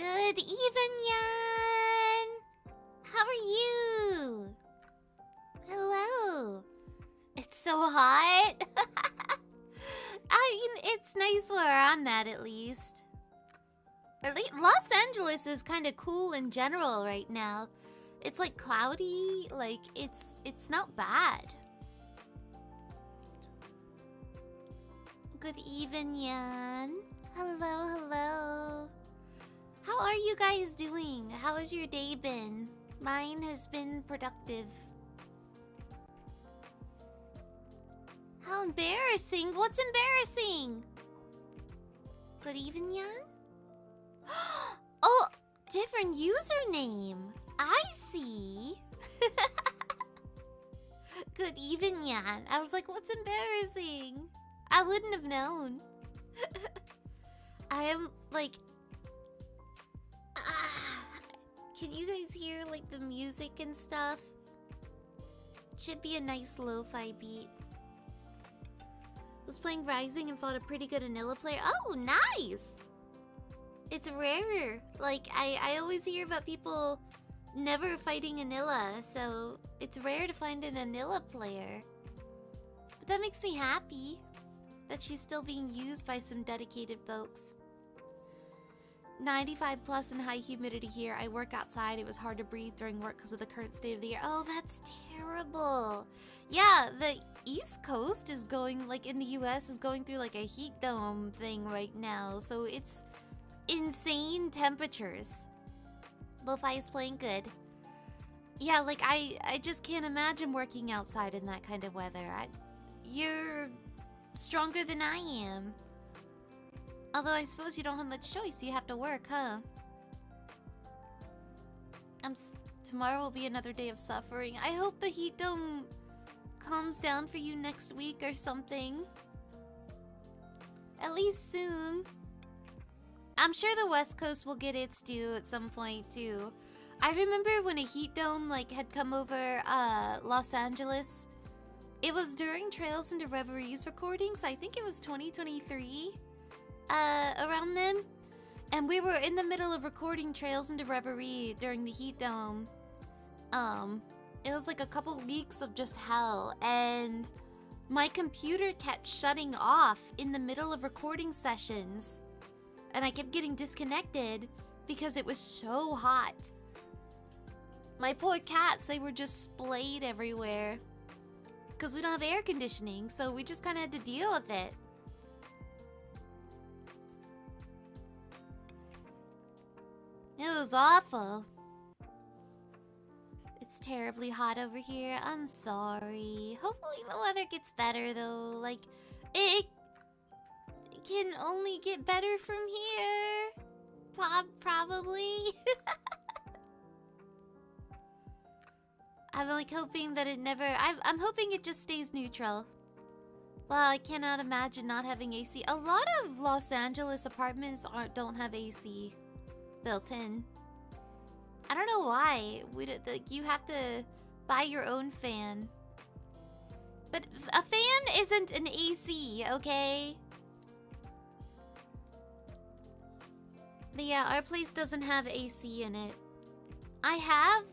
Good even, Yan. How are you? Hello. It's so hot. I mean, it's nice where I'm at least. Los Angeles is kind of cool in general right now. It's like cloudy, like it's not bad. Good even, Yan. Hello, hello. How are you guys doing? How has your day been? Mine has been productive. How embarrassing. What's embarrassing? Good even, Yan? Oh, different username. I see. Good even, Yan. I was like, what's embarrassing? I wouldn't have known. I am like... can you guys hear like the music and stuff? Should be a nice lo-fi beat. Was playing Rising and fought a pretty good vanilla player. Oh, nice! It's rarer. Like, I always hear about people never fighting Anilla, so it's rare to find an Anilla player. But that makes me happy that she's still being used by some dedicated folks. 95 plus and high humidity here. I work outside. It was hard to breathe during work because of the current state of the air. Oh, that's terrible. Yeah, the East Coast is going, like in the US, is going through like a heat dome thing right now. So it's insane temperatures. Lo-fi is playing good. Yeah, like I just can't imagine working outside in that kind of weather. You're stronger than I am. Although I suppose you don't have much choice. You have to work, huh? Tomorrow will be another day of suffering. I hope the heat dome calms down for you next week or something. At least soon. I'm sure the West Coast will get its due at some point too. I remember when a heat dome like had come over Los Angeles. It was during Trails into Reverie's recordings. I think it was 2023. Around then, and we were in the middle of recording Trails into Reverie during the heat dome. It was like a couple weeks of just hell, and my computer kept shutting off in the middle of recording sessions, and I kept getting disconnected because it was so hot. My poor cats, they were just splayed everywhere because we don't have air conditioning, so we just kind of had to deal with it. It was awful. It's terribly hot over here. I'm sorry. Hopefully the weather gets better though. Like, it can only get better from here. Probably. I'm like hoping that it never... I'm hoping it just stays neutral. Well, I cannot imagine not having AC. A lot of Los Angeles apartments don't have AC built in. I don't know why. You have to buy your own fan. But a fan isn't an AC, okay? But yeah, our place doesn't have AC in it. I have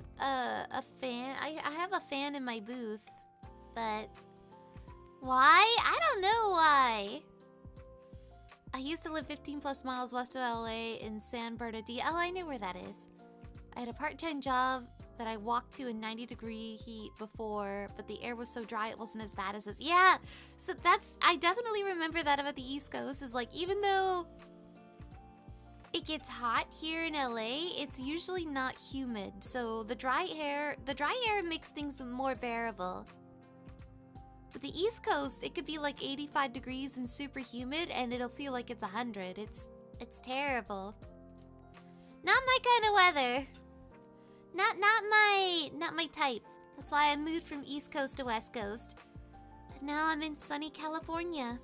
a fan. I have a fan in my booth, but why? I don't know why. I used to live 15 plus miles west of LA in San Bernardino. Oh, I know where that is. I had a part-time job that I walked to in 90-degree heat before, but the air was so dry it wasn't as bad as this. Yeah, so I definitely remember that about the East Coast. Is like, even though it gets hot here in LA, it's usually not humid. So the dry air makes things more bearable. But the East Coast, it could be like 85 degrees and super humid, and it'll feel like it's 100. It's terrible. Not my kind of weather. Not my type. That's why I moved from East Coast to West Coast. And now I'm in sunny California.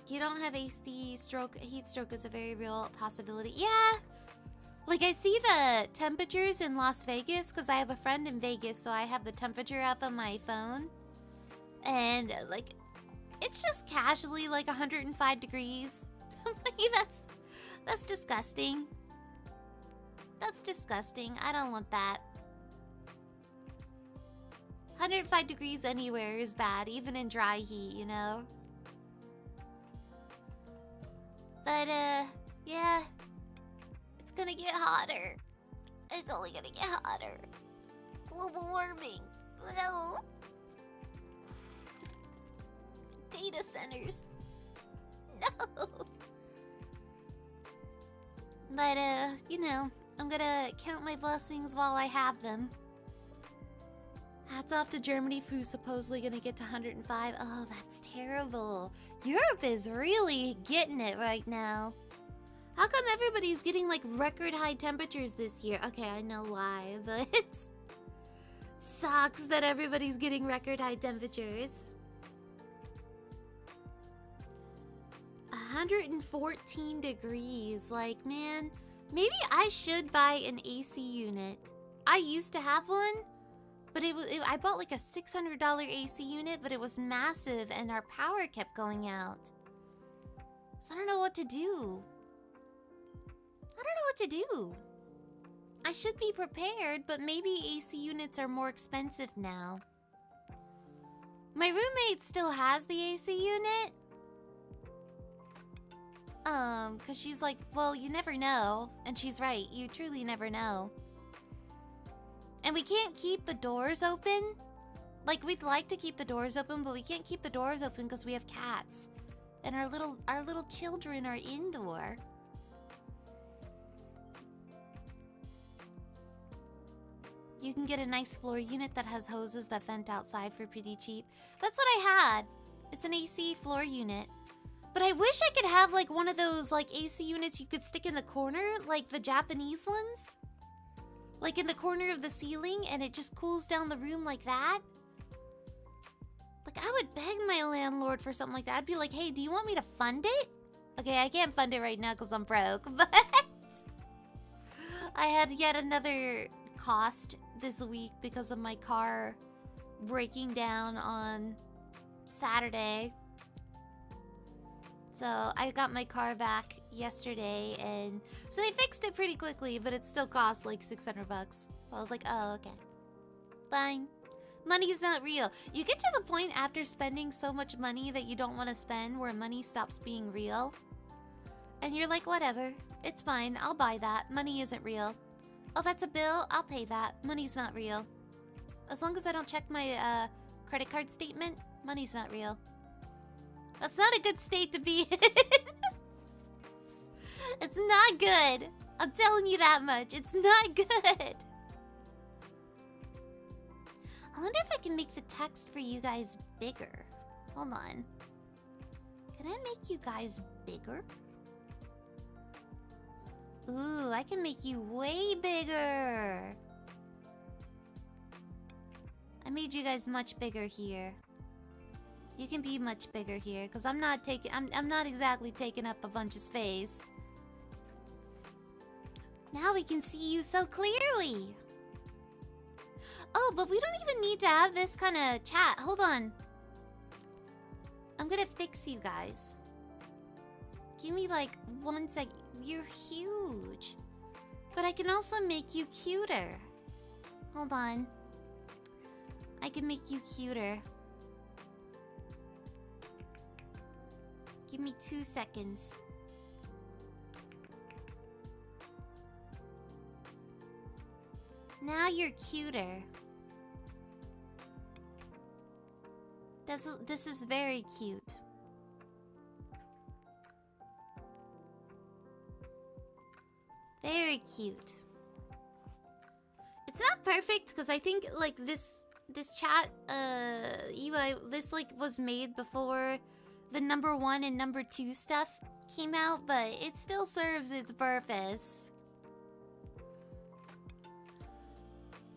You don't have AC stroke. Heat stroke is a very real possibility. Yeah. Like, I see the temperatures in Las Vegas because I have a friend in Vegas, so I have the temperature up on my phone. And, like, It's just casually like 105 degrees. That's disgusting. That's disgusting. I don't want that. 105 degrees anywhere is bad, even in dry heat, you know? But, yeah. It's gonna get hotter. It's only gonna get hotter. Global warming. No. Data centers. No. But, you know, I'm gonna count my blessings while I have them. Hats off to Germany for who's supposedly gonna get to 105. Oh, that's terrible. Europe is really getting it right now. How come everybody's getting like record high temperatures this year? Okay, I know why, but it sucks that everybody's getting record high temperatures. 114 degrees. Like, man, maybe I should buy an AC unit. I used to have one, but I bought like a $600 AC unit, but it was massive and our power kept going out. So I don't know what to do. I should be prepared, but maybe AC units are more expensive now. My roommate still has the AC unit. Cause she's like, well, you never know. And she's right, you truly never know. And we can't keep the doors open. Like, we'd like to keep the doors open, but we can't keep the doors open because we have cats. And our little children are indoor. You can get a nice floor unit that has hoses that vent outside for pretty cheap. That's what I had. It's an AC floor unit. But I wish I could have like one of those like AC units you could stick in the corner, like the Japanese ones. Like in the corner of the ceiling, and it just cools down the room like that. Like, I would beg my landlord for something like that. I'd be like, hey, do you want me to fund it? Okay, I can't fund it right now because I'm broke, but I had yet another cost this week because of my car breaking down on Saturday. So I got my car back yesterday, and so they fixed it pretty quickly, but it still cost like 600 bucks. So I was like, oh, okay. Fine. Money is not real. You get to the point after spending so much money that you don't want to spend where money stops being real. And you're like, whatever. It's fine. I'll buy that. Money isn't real. Oh, that's a bill? I'll pay that. Money's not real. As long as I don't check my credit card statement, money's not real. That's not a good state to be in. It's not good. I'm telling you that much. It's not good. I wonder if I can make the text for you guys bigger. Hold on. Can I make you guys bigger? Ooh, I can make you way bigger. I made you guys much bigger here. You can be much bigger here, because I'm not exactly taking up a bunch of space. Now we can see you so clearly. Oh, but we don't even need to have this kind of chat. Hold on. I'm gonna fix you guys. Give me like 1 sec. You're huge. But I can also make you cuter. Hold on. I can make you cuter. Give me 2 seconds. Now you're cuter. This is very cute. Very cute. It's not perfect because I think like this chat UI this like was made before the number 1 and number 2 stuff came out, but it still serves its purpose.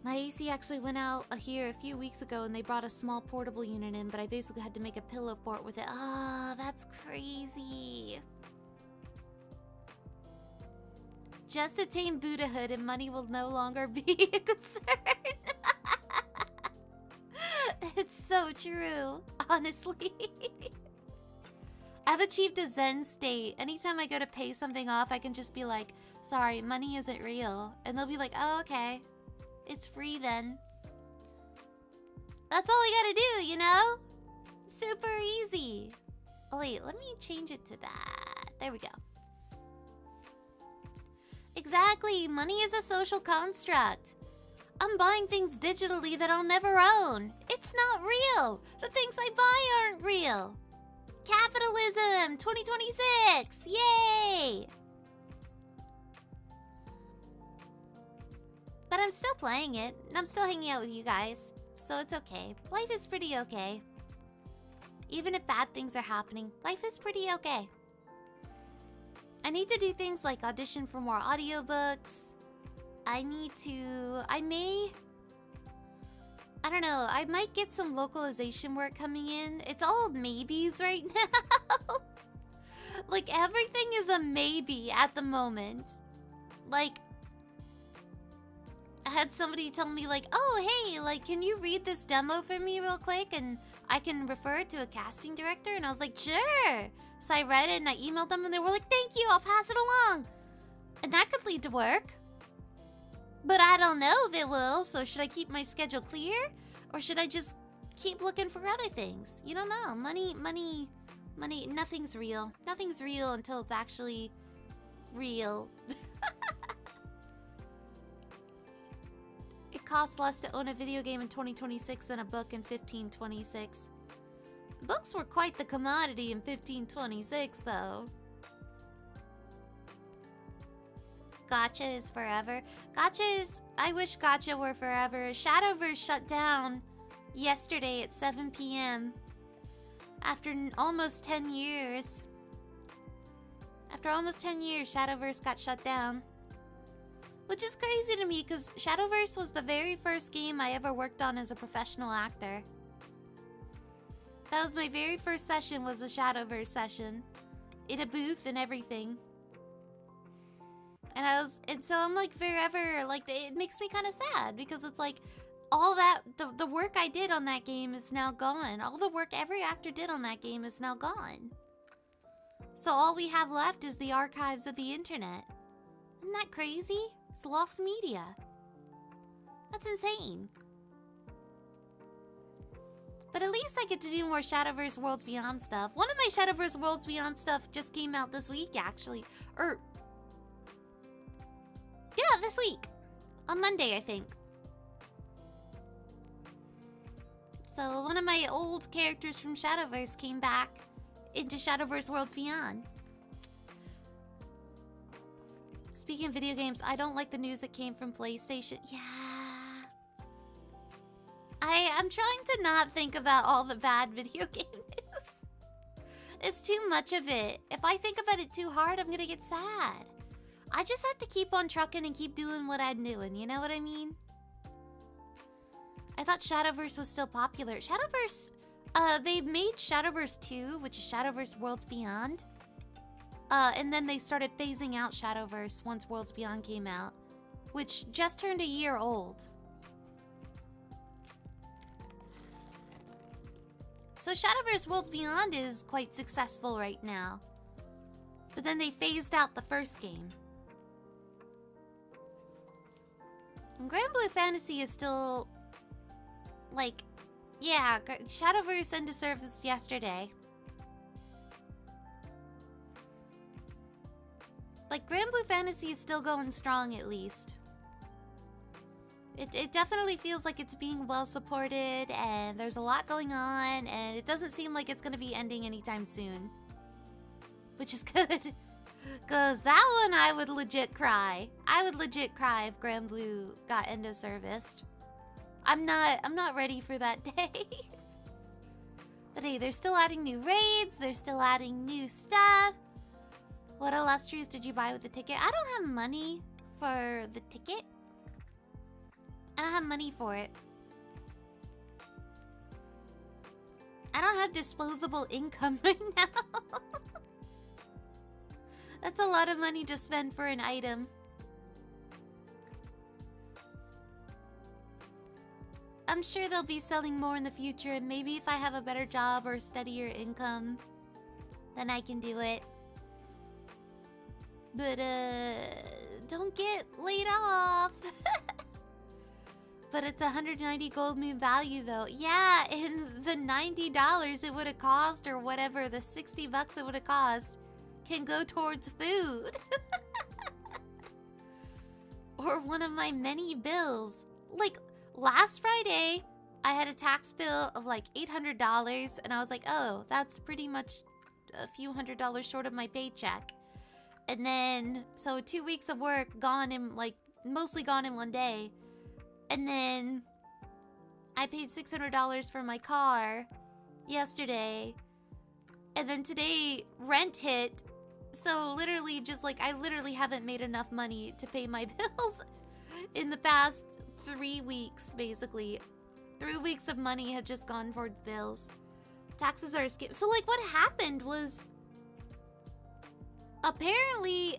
My AC actually went out here a few weeks ago and they brought a small portable unit in, but I basically had to make a pillow fort with it. Ah, that's crazy. Just attain Buddhahood and money will no longer be a concern. It's so true, honestly. I've achieved a Zen state. Anytime I go to pay something off, I can just be like, sorry, money isn't real. And they'll be like, oh, okay. It's free then. That's all I gotta do, you know? Super easy. Oh, wait, let me change it to that. There we go. Exactly. Money is a social construct. I'm buying things digitally that I'll never own. It's not real. The things I buy aren't real. Capitalism 2026. Yay! But I'm still playing it. And I'm still hanging out with you guys. So it's okay. Life is pretty okay. Even if bad things are happening, life is pretty okay. I need to do things like audition for more audiobooks. I don't know, I might get some localization work coming in. It's all maybes right now. Like, everything is a maybe at the moment. Like, I had somebody tell me like, oh, hey, like, can you read this demo for me real quick? And I can refer it to a casting director? And I was like, sure. So I read it and I emailed them and they were like, thank you, I'll pass it along. And that could lead to work. But I don't know if it will, so should I keep my schedule clear? Or should I just keep looking for other things? You don't know. Money, nothing's real. Nothing's real until it's actually real. It costs less to own a video game in 2026 than a book in 1526. Books were quite the commodity in 1526, though. Gacha is forever. Gacha is... I wish gacha were forever. Shadowverse shut down yesterday at 7 p.m. After almost 10 years. After almost 10 years, Shadowverse got shut down. Which is crazy to me, because Shadowverse was the very first game I ever worked on as a professional actor. That was my very first session, was a Shadowverse session. In a booth and everything. And so I'm like forever, like, it makes me kind of sad because it's like all that, the work I did on that game is now gone. All the work every actor did on that game is now gone. So all we have left is the archives of the internet. Isn't that crazy? It's lost media. That's insane. But at least I get to do more Shadowverse Worlds Beyond stuff. One of my Shadowverse Worlds Beyond stuff just came out this week, actually. Yeah, this week. On Monday, I think. So one of my old characters from Shadowverse came back into Shadowverse Worlds Beyond. Speaking of video games, I don't like the news that came from PlayStation. Yeah. I'm trying to not think about all the bad video game news. It's too much of it. If I think about it too hard, I'm gonna get sad. I just have to keep on trucking and keep doing what I'm doing, you know what I mean? I thought Shadowverse was still popular. Shadowverse, they made Shadowverse 2, which is Shadowverse Worlds Beyond. And then they started phasing out Shadowverse once Worlds Beyond came out, which just turned a year old. So Shadowverse Worlds Beyond is quite successful right now. But then they phased out the first game. And Grand Blue Fantasy is still... like... yeah, Shadowverse ended service yesterday. Like, Grand Blue Fantasy is still going strong, at least. It definitely feels like it's being well supported, and there's a lot going on, and it doesn't seem like it's gonna be ending anytime soon. Which is good. Cause that one I would legit cry. I would legit cry if Grand Blue got end of serviced. I'm not ready for that day. But hey, they're still adding new raids, they're still adding new stuff. What illustrious did you buy with the ticket? I don't have money for the ticket. I don't have money for it. I don't have disposable income right now. That's a lot of money to spend for an item. I'm sure they'll be selling more in the future, and maybe if I have a better job or a steadier income, then I can do it. But, don't get laid off. But it's 190 gold moon value, though. Yeah, and the $90 it would have cost, or whatever, the 60 bucks it would have cost, can go towards food. Or one of my many bills. Like, last Friday, I had a tax bill of like $800, and I was like, oh, that's pretty much a few $100s short of my paycheck. And then, so 2 weeks of work gone in, like, mostly gone in one day. And then I paid $600 for my car yesterday. And then today, rent hit. So literally just like, I literally haven't made enough money to pay my bills in the past 3 weeks, basically. 3 weeks of money have just gone for bills. Taxes are a scam. So like what happened was, apparently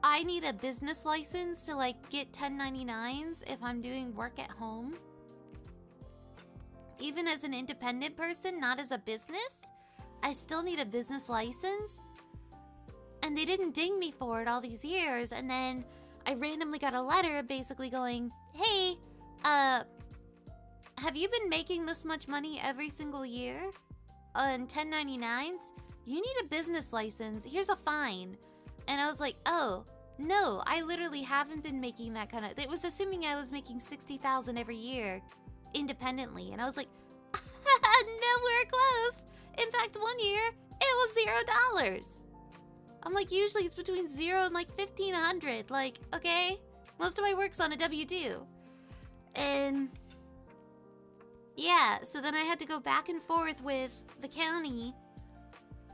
I need a business license to like get 1099s if I'm doing work at home. Even as an independent person, not as a business, I still need a business license. And they didn't ding me for it all these years. And then I randomly got a letter basically going, hey, have you been making this much money every single year on 1099s? You need a business license. Here's a fine. And I was like, oh, no, I literally haven't been making that kind of... It was assuming I was making $60,000 every year independently. And I was like, nowhere close. In fact, one year, it was $0. I'm like, usually it's between 0 and like 1,500. Like, okay, most of my work's on a W-2. And yeah, so then I had to go back and forth with the county.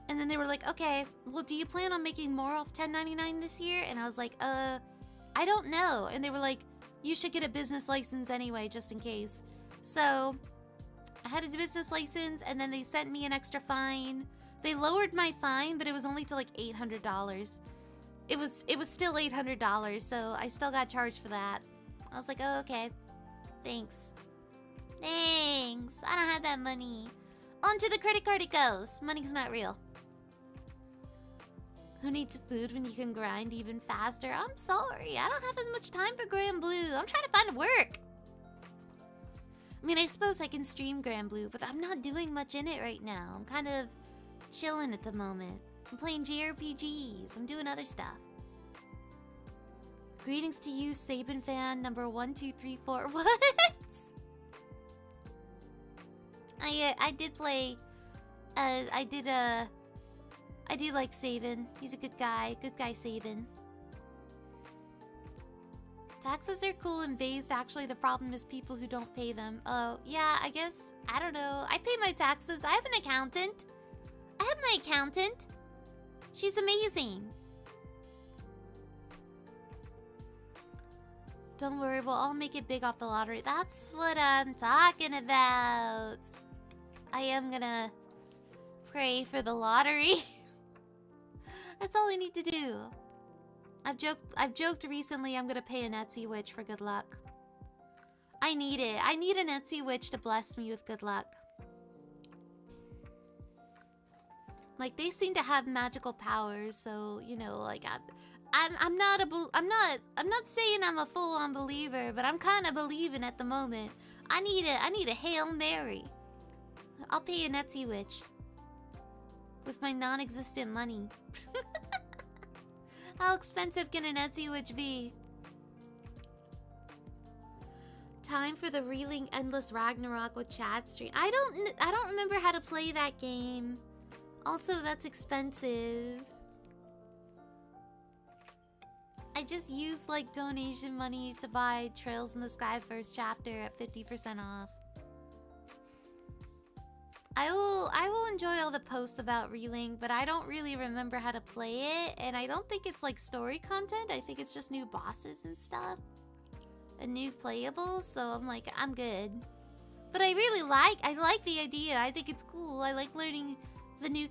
And then they were like, okay, well, do you plan on making more off 1099 this year? And I was like, I don't know. And they were like, you should get a business license anyway, just in case. So I had a business license, and then they sent me an extra fine. They lowered my fine, but it was only to like $800. It was still $800, so I still got charged for that. I was like, oh, okay. Thanks. Thanks. I don't have that money. Onto the credit card it goes. Money's not real. Who needs food when you can grind even faster? I'm sorry. I don't have as much time for Grand Blue. I'm trying to find work. I mean, I suppose I can stream Grand Blue, but I'm not doing much in it right now. I'm kind of chilling at the moment. I'm playing JRPGs. I'm doing other stuff. Greetings to you, Sabin fan number 1234. What? I did play. I do like Sabin. He's a good guy. Good guy, Sabin. Taxes are cool and base. Actually, the problem is people who don't pay them. Oh, yeah, I guess. I don't know. I pay my taxes. I have an accountant. I have my accountant. She's amazing. Don't worry, we'll all make it big off the lottery. That's what I'm talking about. I am gonna pray for the lottery. That's all I need to do. I've joked recently I'm gonna pay an Etsy witch for good luck. I need it. I need an Etsy witch to bless me with good luck. Like, they seem to have magical powers, so you know, like I'm not saying I'm a full-on believer, but I'm kind of believing at the moment. I need a Hail Mary. I'll pay an Etsy witch with my non-existent money. How expensive can an Etsy witch be? Time for the Reeling Endless Ragnarok with Chad stream. I don't remember how to play that game. Also, that's expensive. I just used like donation money to buy Trails in the Sky first chapter at 50% off. I will enjoy all the posts about Reeling, but I don't really remember how to play it, and I don't think it's like story content. I think it's just new bosses and stuff. And new playables, so I'm like, I'm good. But I like the idea. I think it's cool. I like learning the new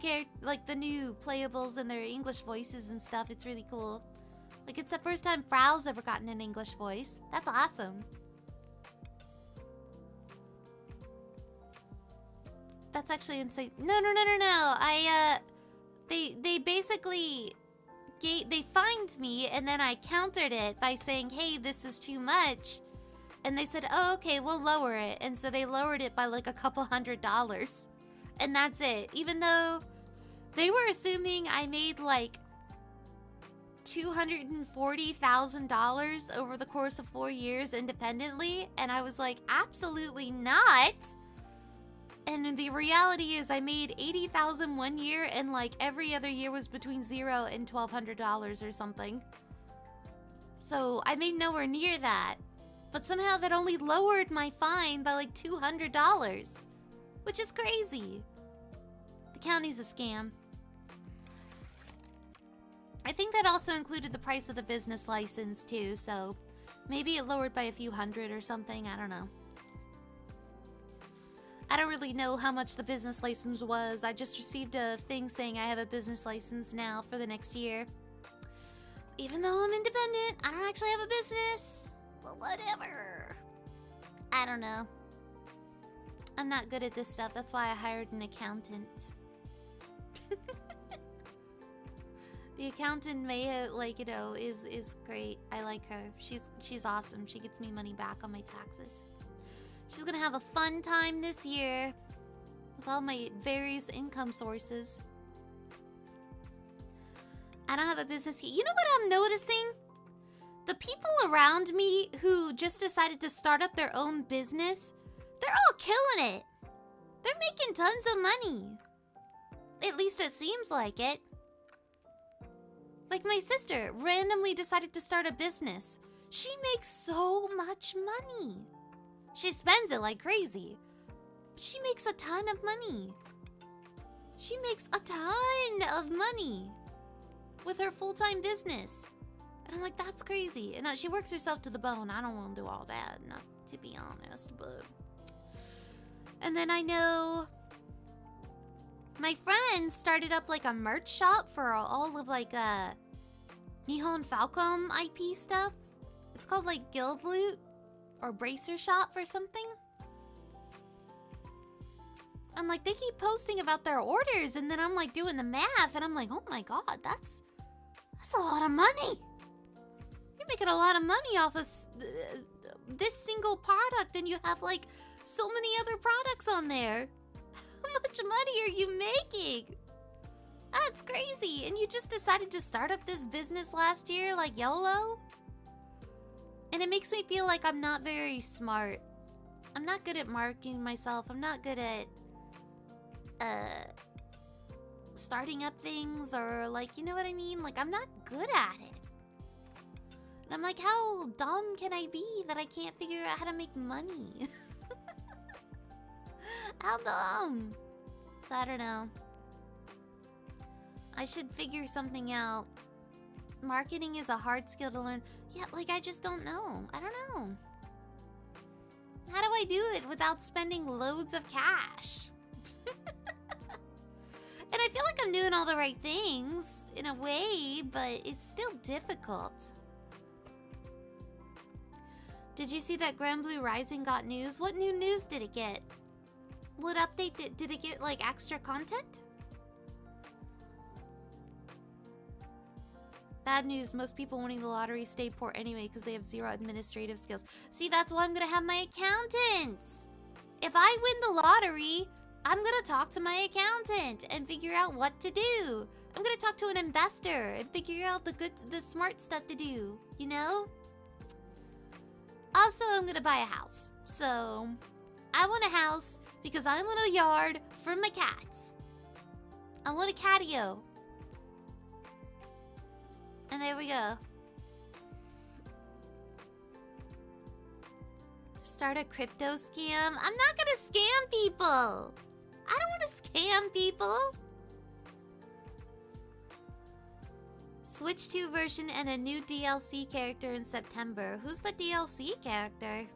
the new playables and their English voices and stuff. It's really cool. Like, it's the first time Frau's ever gotten an English voice. That's awesome. That's actually insane. No. They basically they fined me, and then I countered it by saying, hey, this is too much. And they said, oh, okay, we'll lower it. And so they lowered it by like a couple $100. And that's it. Even though they were assuming I made like $240,000 over the course of 4 years independently. And I was like, absolutely not. And the reality is I made $80,000 one year, and like every other year was between $0 and $1,200 or something. So I made nowhere near that. But somehow that only lowered my fine by like $200, which is crazy. The county's a scam. I think that also included the price of the business license too, so maybe it lowered by a few hundred or something, I don't know. I don't really know how much the business license was. I just received a thing saying I have a business license now for the next year. Even though I'm independent, I don't actually have a business. But whatever. I don't know. I'm not good at this stuff. That's why I hired an accountant. The accountant may, like, you know, is great. I like her. She's awesome. She gets me money back on my taxes. She's gonna have a fun time this year with all my various income sources. I don't have a business yet. You know what I'm noticing? The people around me who just decided to start up their own business, they're all killing it. They're making tons of money. At least it seems like it. Like my sister randomly decided to start a business. She makes so much money. She spends it like crazy. She makes a ton of money. She makes a ton of money with her full-time business. And I'm like, that's crazy. And she works herself to the bone. I don't want to do all that, not to be honest, but... And then I know my friend started up like a merch shop for all of like Nihon Falcom IP stuff. It's called like Guild Loot or Bracer Shop or something. And like they keep posting about their orders, and then I'm like doing the math, and I'm like, oh my god, that's a lot of money. You're making a lot of money off of this single product, and you have like so many other products on there. How much money are you making? That's crazy. And you just decided to start up this business last year like YOLO? And it makes me feel like I'm not very smart. I'm not good at marketing myself. I'm not good at starting up things, or like, you know what I mean? Like, I'm not good at it. And I'm like, how dumb can I be that I can't figure out how to make money? How dumb. So I don't know. I should figure something out. Marketing is a hard skill to learn. Yeah, like I just don't know. I don't know. How do I do it without spending loads of cash? And I feel like I'm doing all the right things in a way, but it's still difficult. Did you see that Grand Blue Rising got news? What new news did it get? What update did it get, like, extra content? Bad news, most people winning the lottery stay poor anyway because they have zero administrative skills. See, that's why I'm gonna have my accountant. If I win the lottery, I'm gonna talk to my accountant and figure out what to do. I'm gonna talk to an investor and figure out the smart stuff to do, you know? Also, I'm gonna buy a house. So, I want a house because I want a yard for my cats. I want a catio. And there we go. Start a crypto scam? I'm not gonna scam people. I don't want to scam people. Switch 2 version and a new DLC character in September. Who's the DLC character?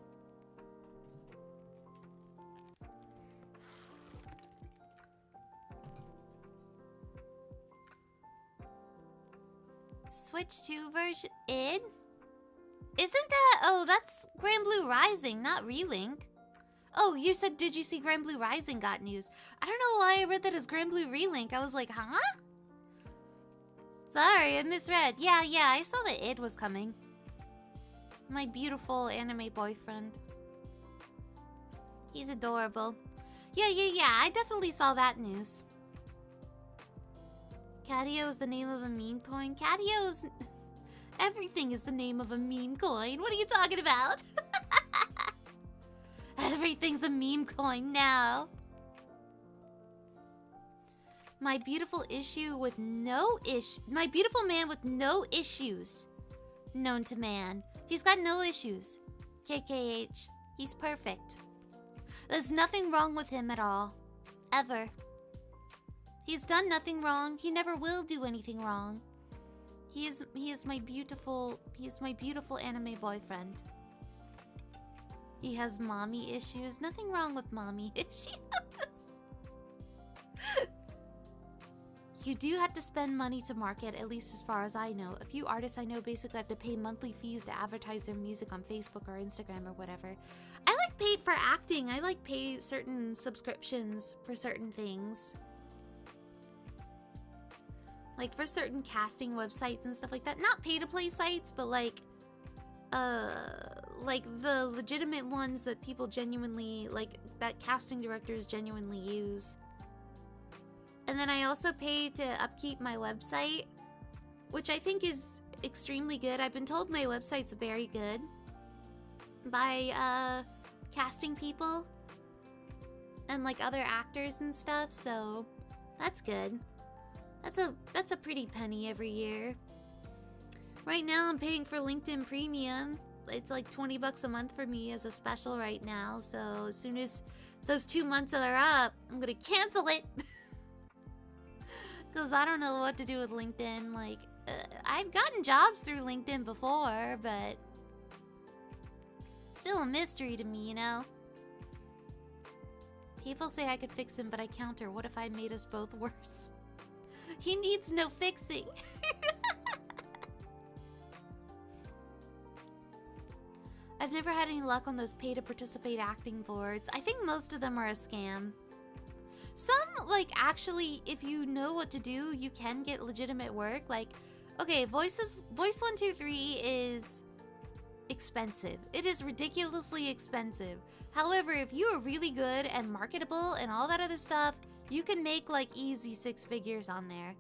Switch 2 version in? Isn't that... Oh, that's Grand Blue Rising, not Relink. Oh, you said, did you see Grand Blue Rising got news? I don't know why I read that as Grand Blue Relink. I was like, huh? Sorry, I misread. Yeah, I saw that Id was coming. My beautiful anime boyfriend. He's adorable. Yeah, I definitely saw that news. Catio is the name of a meme coin. Catio's... Everything is the name of a meme coin. What are you talking about? Everything's a meme coin now. My beautiful issue with no My beautiful man with no issues. Known to man. He's got no issues. KKH. He's perfect. There's nothing wrong with him at all. Ever. He's done nothing wrong. He never will do anything wrong. He is my beautiful anime boyfriend. He has mommy issues. Nothing wrong with mommy issues. You do have to spend money to market, at least as far as I know. A few artists I know basically have to pay monthly fees to advertise their music on Facebook or Instagram or whatever. I like paid for acting. I like pay certain subscriptions for certain things. Like for certain casting websites and stuff like that. Not pay-to-play sites, but like the legitimate ones that people genuinely, like, that casting directors genuinely use. And then I also pay to upkeep my website, which I think is extremely good. I've been told my website's very good by casting people and like other actors and stuff, so that's good. That's a pretty penny every year. Right now I'm paying for LinkedIn Premium. It's like 20 bucks a month for me as a special right now, so as soon as those 2 months are up, I'm gonna cancel it. Because I don't know what to do with LinkedIn. Like, I've gotten jobs through LinkedIn before, but still a mystery to me, you know? People say I could fix him, but I counter. What if I made us both worse? He needs no fixing. I've never had any luck on those pay-to-participate acting boards. I think most of them are a scam. Some, like, actually, if you know what to do, you can get legitimate work. Like, okay, Voice 123 is expensive. It is ridiculously expensive. However, if you are really good and marketable and all that other stuff, you can make, like, easy 6 figures on there.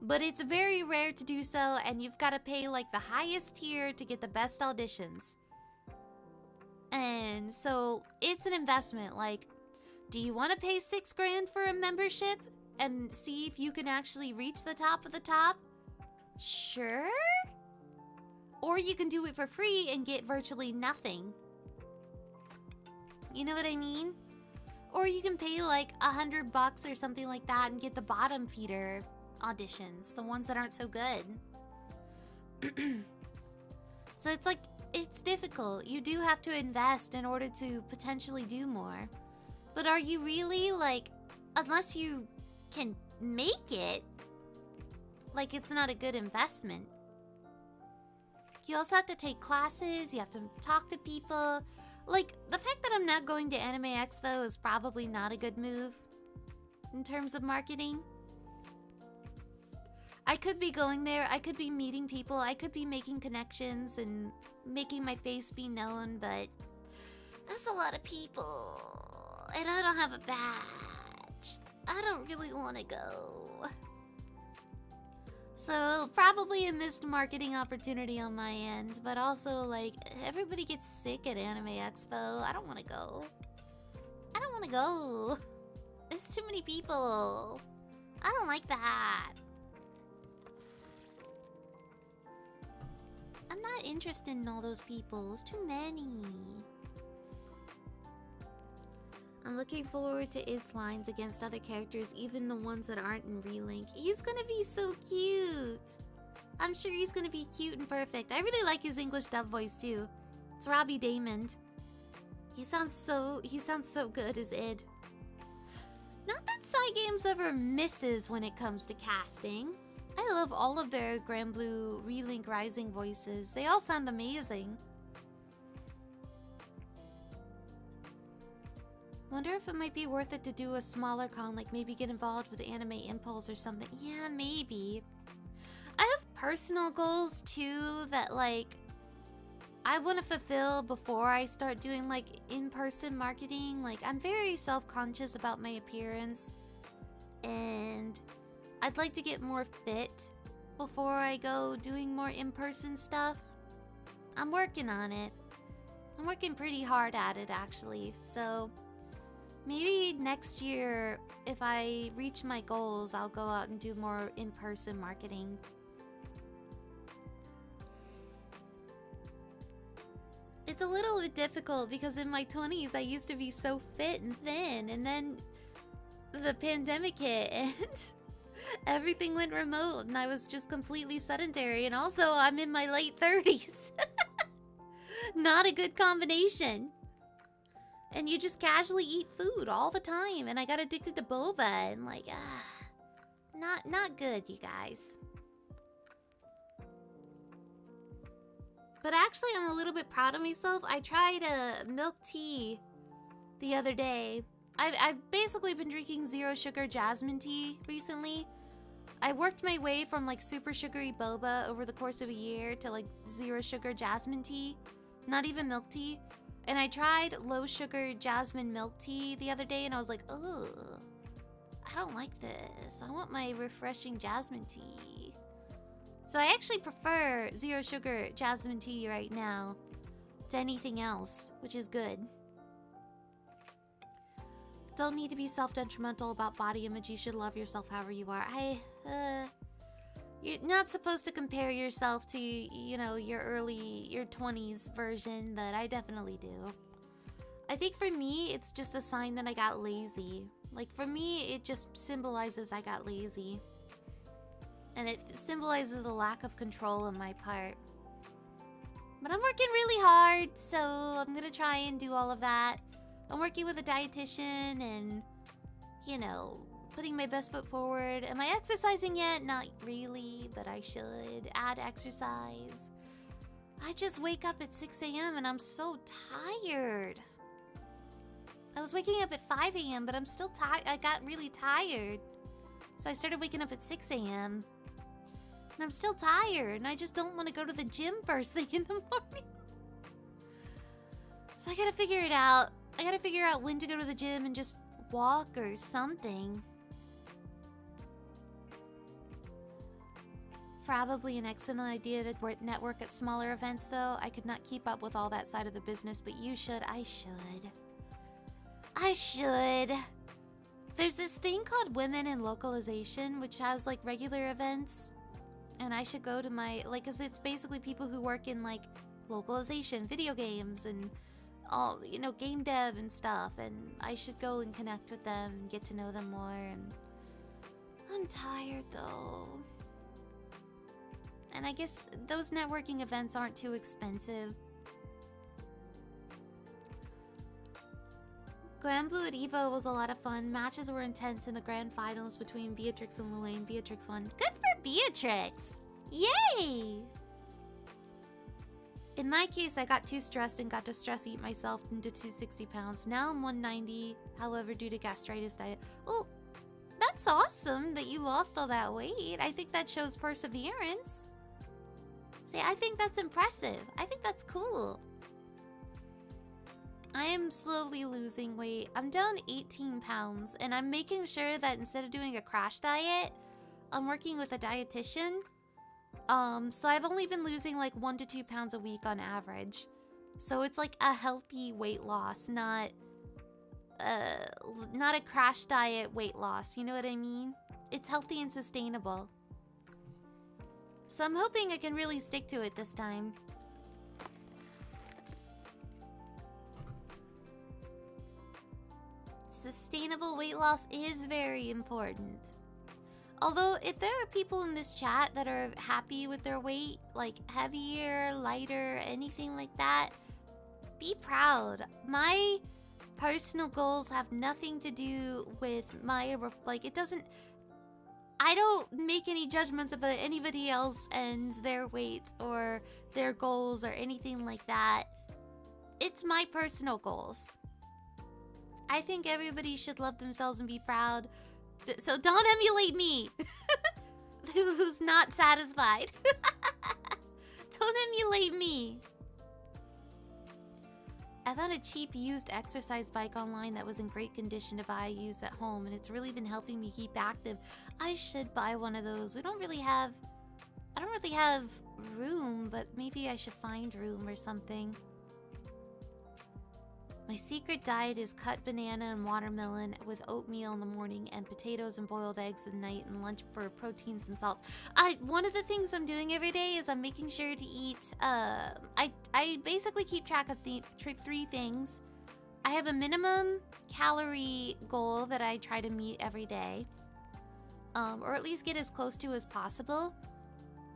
But it's very rare to do so, and you've got to pay, like, the highest tier to get the best auditions. And so, it's an investment, like... Do you want to pay $6 grand for a membership and see if you can actually reach the top of the top? Sure. Or you can do it for free and get virtually nothing. You know what I mean? Or you can pay like $100 or something like that and get the bottom feeder auditions, the ones that aren't so good. So it's like, it's difficult. You do have to invest in order to potentially do more. But are you really, like, unless you can make it, like, it's not a good investment. You also have to take classes, you have to talk to people. Like, the fact that I'm not going to Anime Expo is probably not a good move in terms of marketing. I could be going there, I could be meeting people, I could be making connections and making my face be known, but that's a lot of people. And I don't have a badge. I don't really want to go. So, probably a missed marketing opportunity on my end, but also, like, everybody gets sick at Anime Expo. I don't want to go. I don't want to go. There's too many people. I don't like that. I'm not interested in all those people. There's too many. I'm looking forward to Id's lines against other characters, even the ones that aren't in Relink. He's gonna be so cute. I'm sure he's gonna be cute and perfect. I really like his English dub voice too. It's Robbie Damon. He sounds so good as Id. Not that Cygames ever misses when it comes to casting. I love all of their Grand Blue Relink Rising voices. They all sound amazing. Wonder if it might be worth it to do a smaller con, like maybe get involved with Anime Impulse or something. Yeah, maybe. I have personal goals too that like I want to fulfill before I start doing like in-person marketing. Like I'm very self-conscious about my appearance and I'd like to get more fit before I go doing more in-person stuff. I'm working on it. I'm working pretty hard at it actually. So maybe next year if I reach my goals, I'll go out and do more in-person marketing. It's a little bit difficult because in my 20s I used to be so fit and thin, and then the pandemic hit and everything went remote and I was just completely sedentary, and also I'm in my late 30s. Not a good combination. And you just casually eat food all the time, and I got addicted to boba and like not good, you guys. But actually, I'm a little bit proud of myself. I tried a milk tea the other day. I've basically been drinking zero sugar jasmine tea recently. I worked my way from like super sugary boba over the course of a year to like zero sugar jasmine tea. Not even milk tea. And I tried low sugar jasmine milk tea the other day and I was like, ugh, I don't like this. I want my refreshing jasmine tea. So I actually prefer zero sugar jasmine tea right now to anything else, which is good. Don't need to be self-detrimental about body image. You should love yourself however you are. You're not supposed to compare yourself to, you know, your 20s version, but I definitely do. I think for me, it's just a sign that I got lazy. Like for me, it just symbolizes I got lazy. And it symbolizes a lack of control on my part. But I'm working really hard, so I'm gonna try and do all of that. I'm working with a dietitian and, you know, putting my best foot forward. Am I exercising yet? Not really, but I should add exercise. I just wake up at 6 a.m. and I'm so tired. I was waking up at 5 a.m., but I'm still tired. I got really tired. So I started waking up at 6 a.m. And I'm still tired, and I just don't want to go to the gym first thing in the morning. So I gotta figure it out. I gotta figure out when to go to the gym and just walk or something. Probably an excellent idea to network at smaller events, though. I could not keep up with all that side of the business, but you should. I should. I should. There's this thing called Women in Localization, which has, like, regular events. And I should go to my, like, because it's basically people who work in, like, localization, video games, and all, you know, game dev and stuff. And I should go and connect with them and get to know them more. And I'm tired, though. And I guess those networking events aren't too expensive. Grand Blue at EVO was a lot of fun. Matches were intense in the grand finals between Beatrix and Lilane. Beatrix won. Good for Beatrix! Yay! In my case, I got too stressed and got to stress eat myself into 260 pounds. Now I'm 190, however, due to gastritis diet. Oh, that's awesome that you lost all that weight. I think that shows perseverance. See, I think that's impressive. I think that's cool. I am slowly losing weight. I'm down 18 pounds, and I'm making sure that instead of doing a crash diet, I'm working with a dietitian. So I've only been losing like 1 to 2 pounds a week on average. So it's like a healthy weight loss, not a crash diet weight loss. You know what I mean? It's healthy and sustainable. So I'm hoping I can really stick to it this time. Sustainable weight loss is very important. Although, if there are people in this chat that are happy with their weight, like heavier, lighter, anything like that, be proud. My personal goals have nothing to do with my, like, it doesn't, I don't make any judgments about anybody else and their weight or their goals or anything like that. It's my personal goals. I think everybody should love themselves and be proud. So don't emulate me. who's not satisfied. Don't emulate me. I found a cheap used exercise bike online that was in great condition to buy used at home, and it's really been helping me keep active. I should buy one of those. I don't really have room, but maybe I should find room or something. My secret diet is cut banana and watermelon with oatmeal in the morning and potatoes and boiled eggs at night, and lunch for proteins and salts. One of the things I'm doing every day is I'm making sure to eat, I basically keep track of three things. I have a minimum calorie goal that I try to meet every day, or at least get as close to as possible.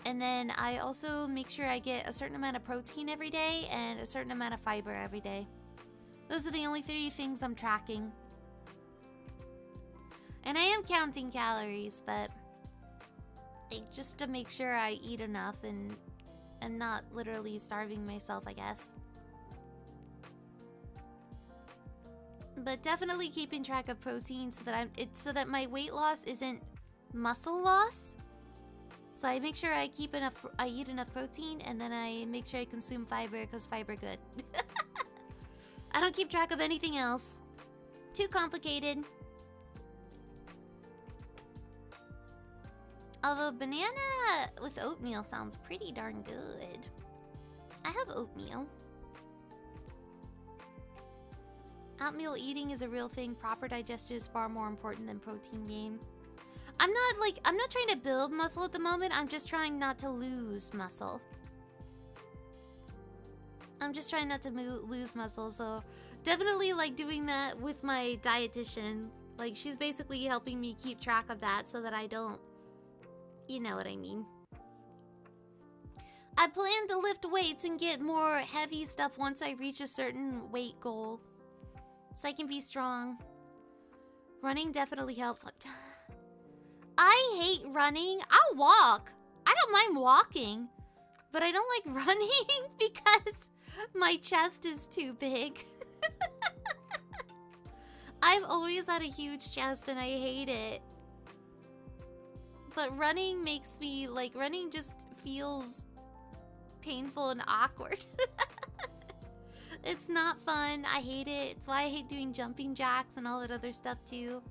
And then I also make sure I get a certain amount of protein every day and a certain amount of fiber every day. Those are the only 3 things I'm tracking. And I am counting calories, but just to make sure I eat enough and I'm not literally starving myself, I guess. But definitely keeping track of protein so that my weight loss isn't muscle loss. So I make sure I eat enough protein, and then I make sure I consume fiber because fiber good. I don't keep track of anything else. Too complicated. Although banana with oatmeal sounds pretty darn good. I have oatmeal. Oatmeal eating is a real thing. Proper digestion is far more important than protein gain. I'm not trying to build muscle at the moment. I'm just trying not to lose muscle. I'm just trying not to lose muscle, so definitely like doing that with my dietitian. Like, she's basically helping me keep track of that so that I don't, you know what I mean. I plan to lift weights and get more heavy stuff once I reach a certain weight goal, so I can be strong. Running definitely helps. I hate running. I'll walk. I don't mind walking, but I don't like running because my chest is too big. I've always had a huge chest and I hate it. But running makes me, running just feels painful and awkward. It's not fun. I hate it. It's why I hate doing jumping jacks and all that other stuff too.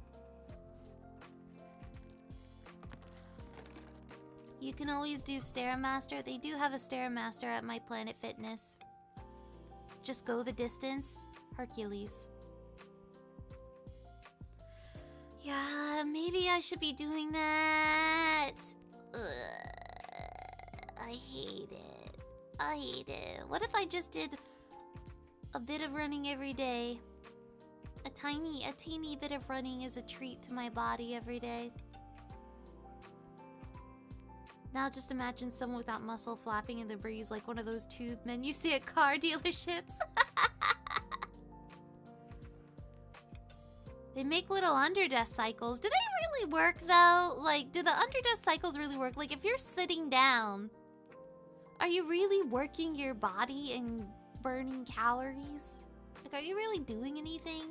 You can always do Stairmaster. They do have a Stairmaster at my Planet Fitness. Just go the distance. Hercules. Yeah, maybe I should be doing that. Ugh, I hate it. I hate it. What if I just did a bit of running every day? A teeny bit of running is a treat to my body every day. Now just imagine someone without muscle flapping in the breeze like one of those tube men you see at car dealerships. They make little underdesk cycles. Do they really work though? Like, do the underdesk cycles really work? Like, if you're sitting down, are you really working your body and burning calories? Like, are you really doing anything?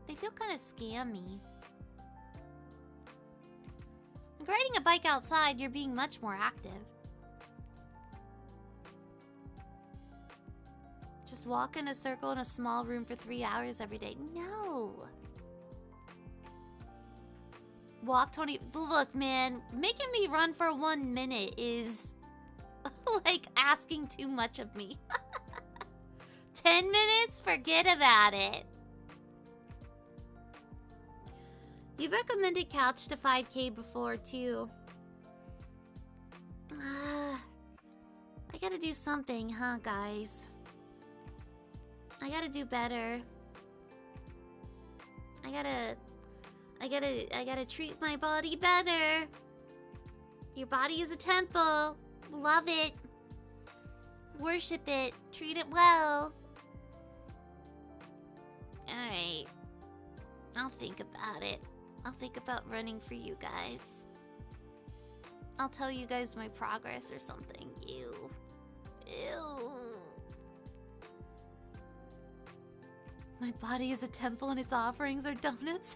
They feel kind of scammy. Like, riding a bike outside, you're being much more active. Just walk in a circle in a small room for 3 hours every day. No. Walk 20... Look, man, making me run for 1 minute is like asking too much of me. 10 minutes? Forget about it. You've recommended couch to 5K before, too. I gotta do something, huh, guys? I gotta do better. I gotta treat my body better. Your body is a temple. Love it. Worship it. Treat it well. Alright. I'll think about it. I'll think about running for you guys. I'll tell you guys my progress or something. Ew. Ew. My body is a temple and its offerings are donuts.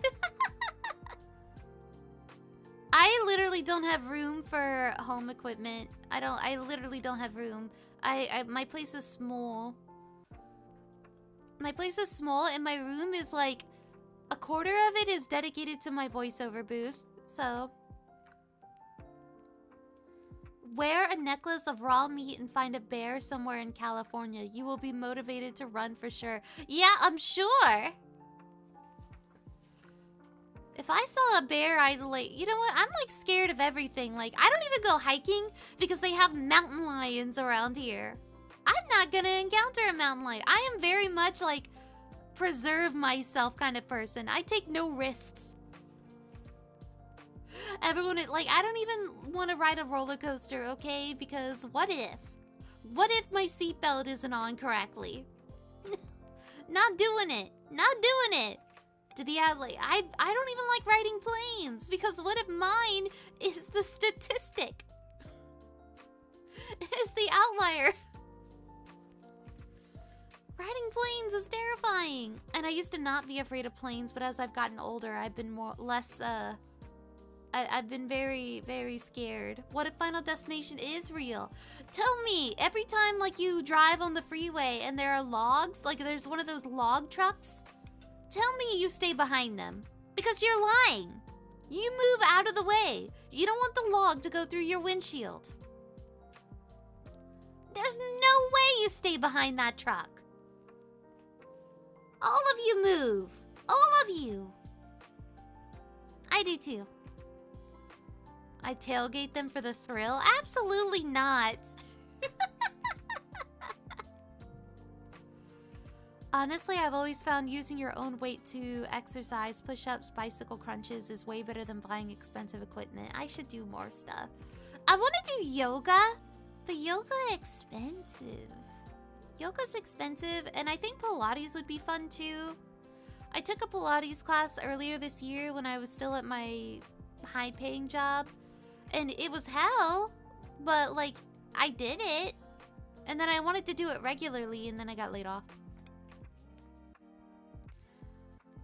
I literally don't have room for home equipment. I literally don't have room. My place is small. My place is small and my room is like a quarter of it is dedicated to my voiceover booth. So wear a necklace of raw meat and find a bear somewhere in California. You will be motivated to run for sure. Yeah, I'm sure. If I saw a bear, I'd like, you know what? I'm like scared of everything. Like, I don't even go hiking because they have mountain lions around here. I'm not gonna encounter a mountain lion. I am very much like preserve myself kind of person. I take no risks. Everyone, like, I don't even want to ride a roller coaster, okay? Because what if? What if my seatbelt isn't on correctly? Not doing it. Not doing it. To the like, I don't even like riding planes because what if mine is the statistic? Is the outlier? Riding planes is terrifying. And I used to not be afraid of planes, but as I've gotten older, I've been I've been very, very scared. What if Final Destination is real? Tell me, every time like you drive on the freeway and there are logs, like there's one of those log trucks, tell me you stay behind them. Because you're lying. You move out of the way. You don't want the log to go through your windshield. There's no way you stay behind that truck. All of you move. All of you. I do too. I tailgate them for the thrill? Absolutely not. Honestly, I've always found using your own weight to exercise, push-ups, bicycle crunches is way better than buying expensive equipment. I should do more stuff. I want to do yoga, but yoga expensive. Yoga's expensive, and I think Pilates would be fun too. I took a Pilates class earlier this year when I was still at my high-paying job, and it was hell, but like, I did it. And then I wanted to do it regularly, and then I got laid off.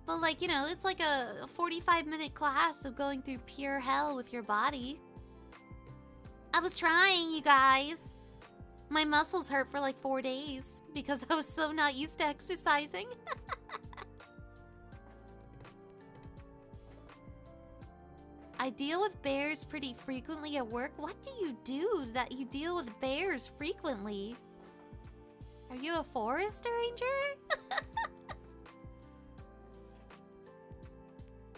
But like, you know, it's like a 45-minute class of going through pure hell with your body. I was trying, you guys. My muscles hurt for like 4 days because I was so not used to exercising. I deal with bears pretty frequently at work. What do you do that you deal with bears frequently? Are you a forest ranger?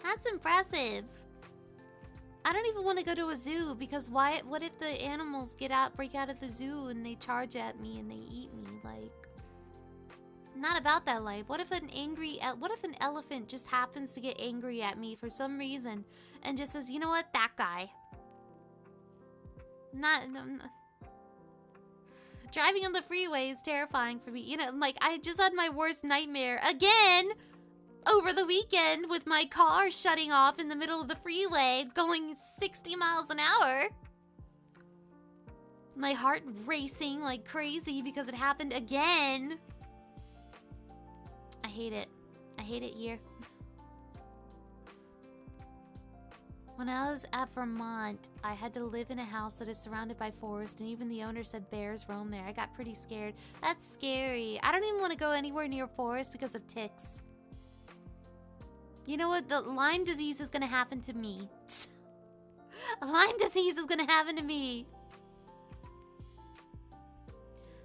That's impressive. I don't even want to go to a zoo because what if the animals break out of the zoo and they charge at me and they eat me? Like, not about that life. What if an elephant just happens to get angry at me for some reason and just says, you know what, that guy. No. Driving on the freeway is terrifying for me. You know, like, I just had my worst nightmare again over the weekend with my car shutting off in the middle of the freeway going 60 miles an hour. My heart racing like crazy because it happened again. I hate it. I hate it here. When I was at Vermont, I had to live in a house that is surrounded by forest, and even the owner said bears roam there. I got pretty scared. That's scary. I don't even want to go anywhere near forest because of ticks. You know what? The Lyme disease is gonna happen to me. Lyme disease is gonna happen to me.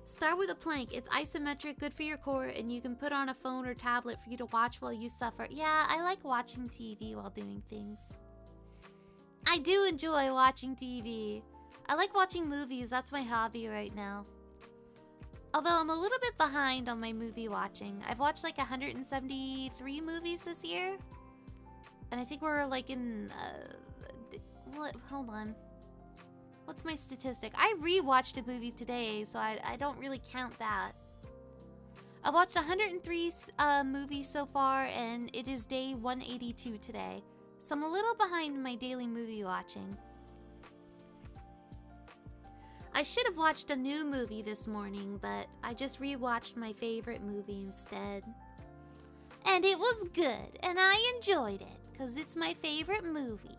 Start with a plank. It's isometric, good for your core, and you can put on a phone or tablet for you to watch while you suffer. Yeah, I like watching TV while doing things. I do enjoy watching TV. I like watching movies. That's my hobby right now. Although I'm a little bit behind on my movie watching. I've watched like 173 movies this year. And I think we're like in... hold on. What's my statistic? I rewatched a movie today, so I don't really count that. I watched 103 movies so far, and it is day 182 today. So I'm a little behind my daily movie watching. I should have watched a new movie this morning, but I just rewatched my favorite movie instead. And it was good, and I enjoyed it, because it's my favorite movie.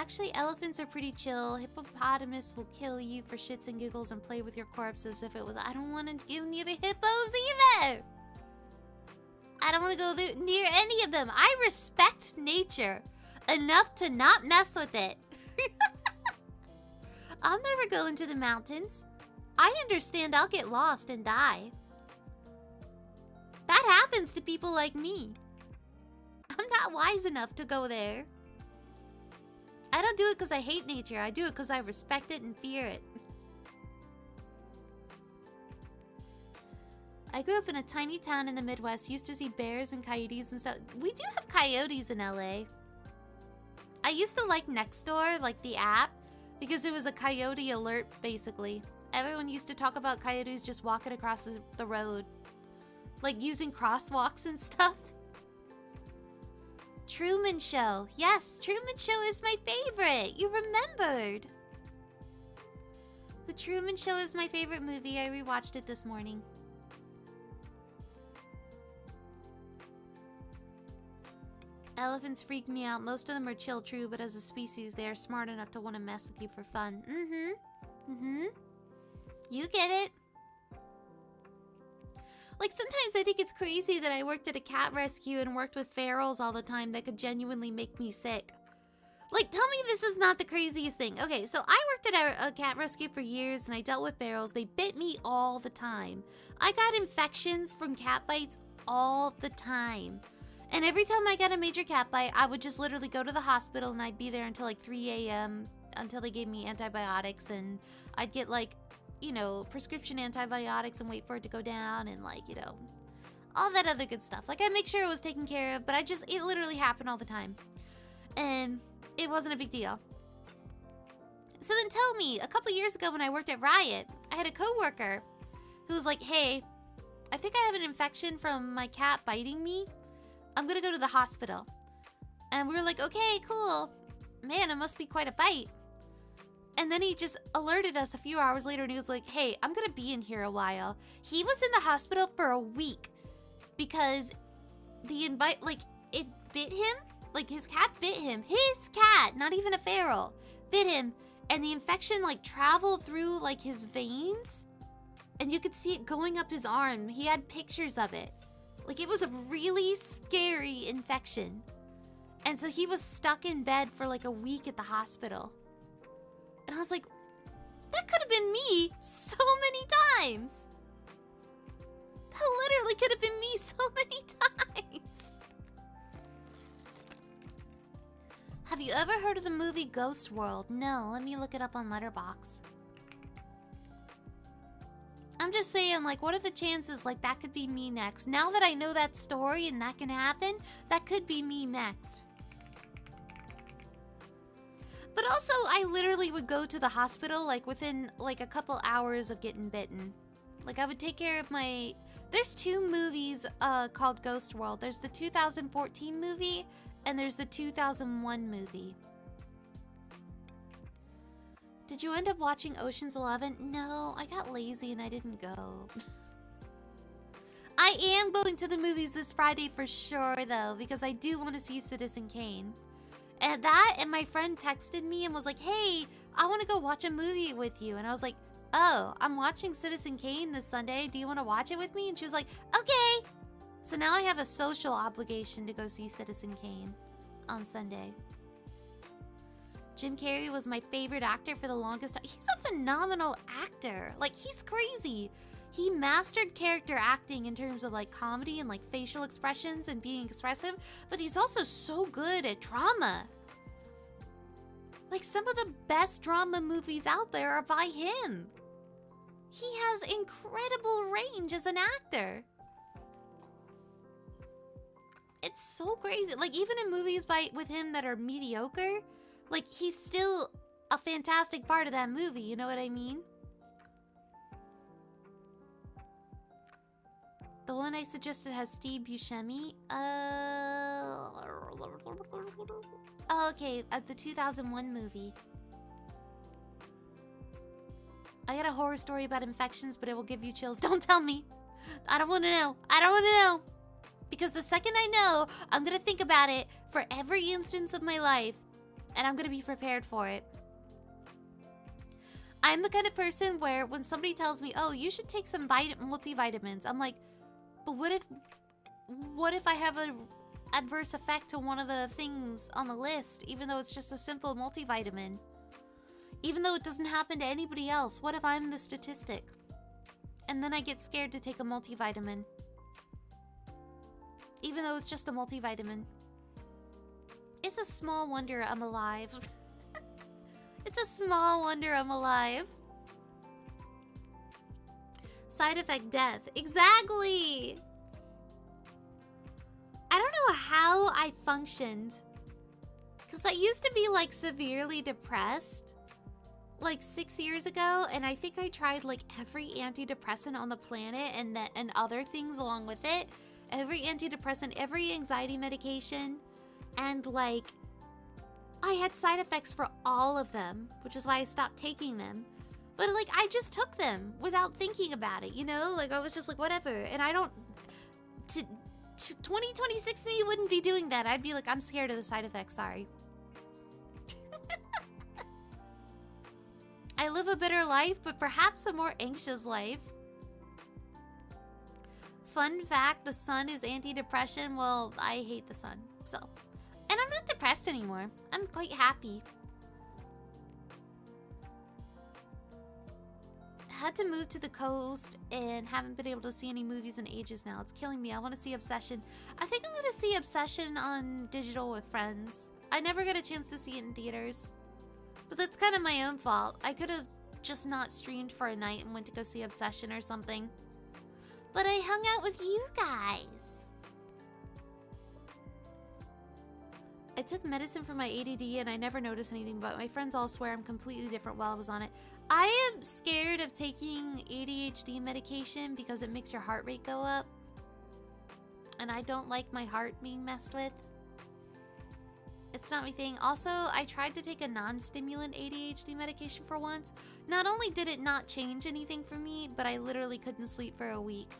Actually, elephants are pretty chill. Hippopotamus will kill you for shits and giggles and play with your corpse as if it was... I don't want to go near the hippos either! I don't want to go near any of them. I respect nature enough to not mess with it. I'll never go into the mountains. I understand I'll get lost and die. That happens to people like me. I'm not wise enough to go there. I don't do it because I hate nature. I do it because I respect it and fear it. I grew up in a tiny town in the Midwest. Used to see bears and coyotes and stuff. We do have coyotes in LA. I used to like Nextdoor, like the app, because it was a coyote alert, basically. Everyone used to talk about coyotes just walking across the road. Like using crosswalks and stuff. Truman Show. Yes, Truman Show is my favorite. You remembered. The Truman Show is my favorite movie. I rewatched it this morning. Elephants freak me out. Most of them are chill, true, but as a species, they are smart enough to want to mess with you for fun. You get it. Like, sometimes I think it's crazy that I worked at a cat rescue and worked with ferals all the time that could genuinely make me sick. Like, tell me this is not the craziest thing. Okay, so I worked at a cat rescue for years and I dealt with ferals. They bit me all the time. I got infections from cat bites all the time. And every time I got a major cat bite, I would just literally go to the hospital and I'd be there until like 3 a.m. until they gave me antibiotics, and I'd get like, you know, prescription antibiotics and wait for it to go down and like, you know, all that other good stuff. Like, I make sure it was taken care of, but it literally happened all the time. And it wasn't a big deal. So then tell me, a couple years ago when I worked at Riot, I had a coworker who was like, hey, I think I have an infection from my cat biting me. I'm gonna go to the hospital. And we were like, okay, cool. Man, it must be quite a bite. And then he just alerted us a few hours later and he was like, hey, I'm gonna be in here a while. He was in the hospital for a week because it bit him. Like, his cat bit him. His cat, not even a feral, bit him. And the infection like traveled through like his veins. And you could see it going up his arm. He had pictures of it. Like, it was a really scary infection. And so he was stuck in bed for like a week at the hospital. And I was like, that could have been me so many times. That literally could have been me so many times. Have you ever heard of the movie Ghost World? No, let me look it up on Letterboxd. I'm just saying, like, what are the chances, like, that could be me next? Now that I know that story and that can happen, that could be me next. But also, I literally would go to the hospital, like, within, like, a couple hours of getting bitten. Like, I would take care of my... There's two movies called Ghost World. There's the 2014 movie, and there's the 2001 movie. Did you end up watching Ocean's 11? No, I got lazy and I didn't go. I am going to the movies this Friday for sure, though, because I do want to see Citizen Kane. And my friend texted me and was like, hey, I want to go watch a movie with you. And I was like, oh, I'm watching Citizen Kane this Sunday. Do you want to watch it with me? And she was like, okay. So now I have a social obligation to go see Citizen Kane on Sunday. Jim Carrey was my favorite actor for the longest time. He's a phenomenal actor. Like, he's crazy. He mastered character acting in terms of like comedy and like facial expressions and being expressive, but he's also so good at drama. Like, some of the best drama movies out there are by him. He has incredible range as an actor. It's so crazy. Like, even in movies with him that are mediocre, like, he's still a fantastic part of that movie, you know what I mean? The one I suggested has Steve Buscemi. Okay, the 2001 movie. I got a horror story about infections, but it will give you chills. Don't tell me. I don't want to know. I don't want to know. Because the second I know, I'm going to think about it for every instance of my life. and I'm gonna be prepared for it. I'm the kind of person where when somebody tells me, oh, you should take some multivitamins, I'm like, but what if I have an adverse effect to one of the things on the list, even though it's just a simple multivitamin? Even though it doesn't happen to anybody else, what if I'm the statistic? And then I get scared to take a multivitamin. Even though it's just a multivitamin. It's a small wonder I'm alive. It's a small wonder I'm alive. Side effect death. Exactly! I don't know how I functioned. Because I used to be like severely depressed. Like 6 years ago, and I think I tried like every antidepressant on the planet and other things along with it. Every antidepressant, every anxiety medication, and like I had side effects for all of them, which is why I stopped taking them. But like I just took them without thinking about it, you know? Like I was just like whatever, and I don't 2026 me wouldn't be doing that. I'd be like, I'm scared of the side effects, sorry. I live a better life, but perhaps a more anxious life. Fun fact, the sun is anti-depression. Well, I hate the sun, so. And I'm not depressed anymore. I'm quite happy. Had to move to the coast and haven't been able to see any movies in ages now. It's killing me. I want to see Obsession. I think I'm going to see Obsession on digital with friends. I never got a chance to see it in theaters. But that's kind of my own fault. I could have just not streamed for a night and went to go see Obsession or something. But I hung out with you guys. I took medicine for my ADD and I never noticed anything, but my friends all swear I'm completely different while I was on it. I am scared of taking ADHD medication because it makes your heart rate go up. And I don't like my heart being messed with. It's not my thing. Also, I tried to take a non-stimulant ADHD medication for once. Not only did it not change anything for me, but I literally couldn't sleep for a week.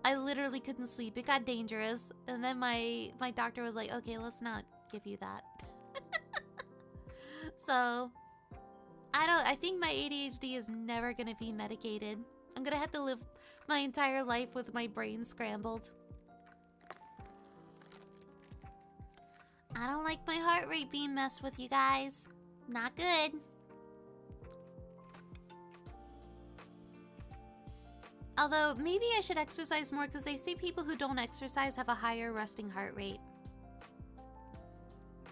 I literally couldn't sleep. It got dangerous. And then my doctor was like, okay, let's not give you that. So, I think my ADHD is never gonna be medicated. I'm gonna have to live my entire life with my brain scrambled. I don't like my heart rate being messed with, you guys. Not good. Although, maybe I should exercise more because they say people who don't exercise have a higher resting heart rate.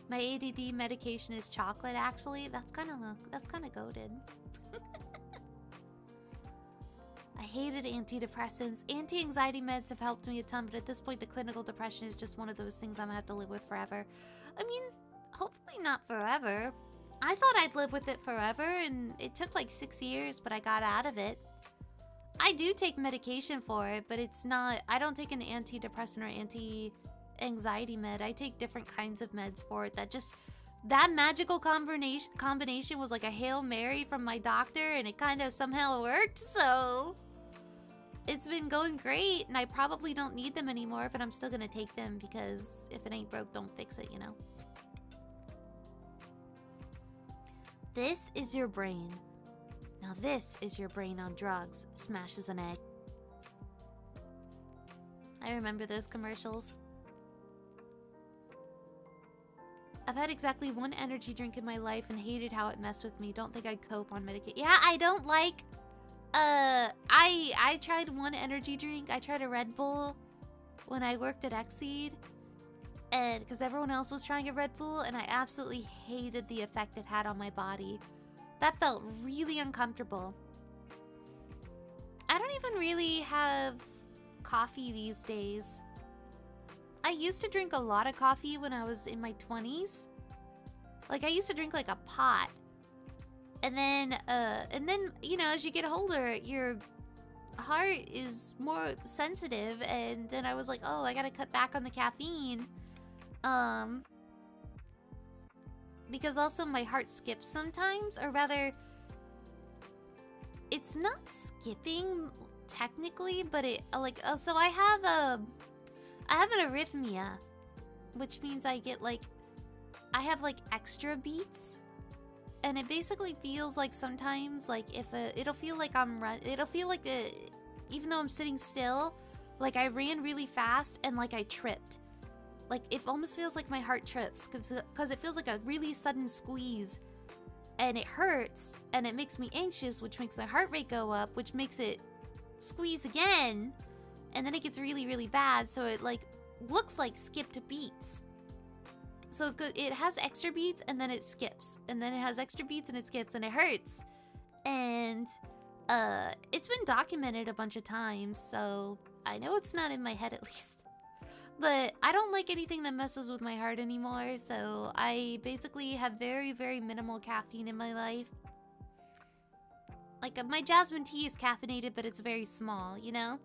My ADD medication is chocolate, actually. That's kind of goated. I hated antidepressants. Anti-anxiety meds have helped me a ton, but at this point, the clinical depression is just one of those things I'm gonna have to live with forever. I mean, hopefully not forever. I thought I'd live with it forever, and it took like 6 years, but I got out of it. I do take medication for it, but it's not... I don't take an antidepressant or anti-anxiety med. I take different kinds of meds for it that just... That magical combination was like a Hail Mary from my doctor, and it kind of somehow worked, so... It's been going great, and I probably don't need them anymore, but I'm still gonna take them because if it ain't broke, don't fix it, you know? This is your brain. Now this is your brain on drugs. Smashes an egg. I remember those commercials. I've had exactly one energy drink in my life and hated how it messed with me. Don't think I'd cope on medication. Yeah, I don't like... I tried one energy drink. I tried a Red Bull when I worked at Exceed. And because everyone else was trying a Red Bull, and I absolutely hated the effect it had on my body. That felt really uncomfortable. I don't even really have coffee these days. I used to drink a lot of coffee when I was in my 20s. Like, I used to drink like a pot. And then, you know, as you get older, your heart is more sensitive. And then I was like, oh, I gotta cut back on the caffeine. Because also my heart skips sometimes, or rather, it's not skipping technically, but it like so I have an arrhythmia, which means I get like I have like extra beats. And it basically feels like sometimes, like if it'll feel like even though I'm sitting still, like I ran really fast and like I tripped. Like it almost feels like my heart trips because it feels like a really sudden squeeze. And it hurts, and it makes me anxious, which makes my heart rate go up, which makes it squeeze again. And then it gets really, really bad, so it like looks like skipped beats. So it has extra beats, and then it skips. And then it has extra beats, and it skips, and it hurts. And it's been documented a bunch of times, so I know it's not in my head at least. But I don't like anything that messes with my heart anymore, so I basically have very, very minimal caffeine in my life. Like, my jasmine tea is caffeinated, but it's very small, you know?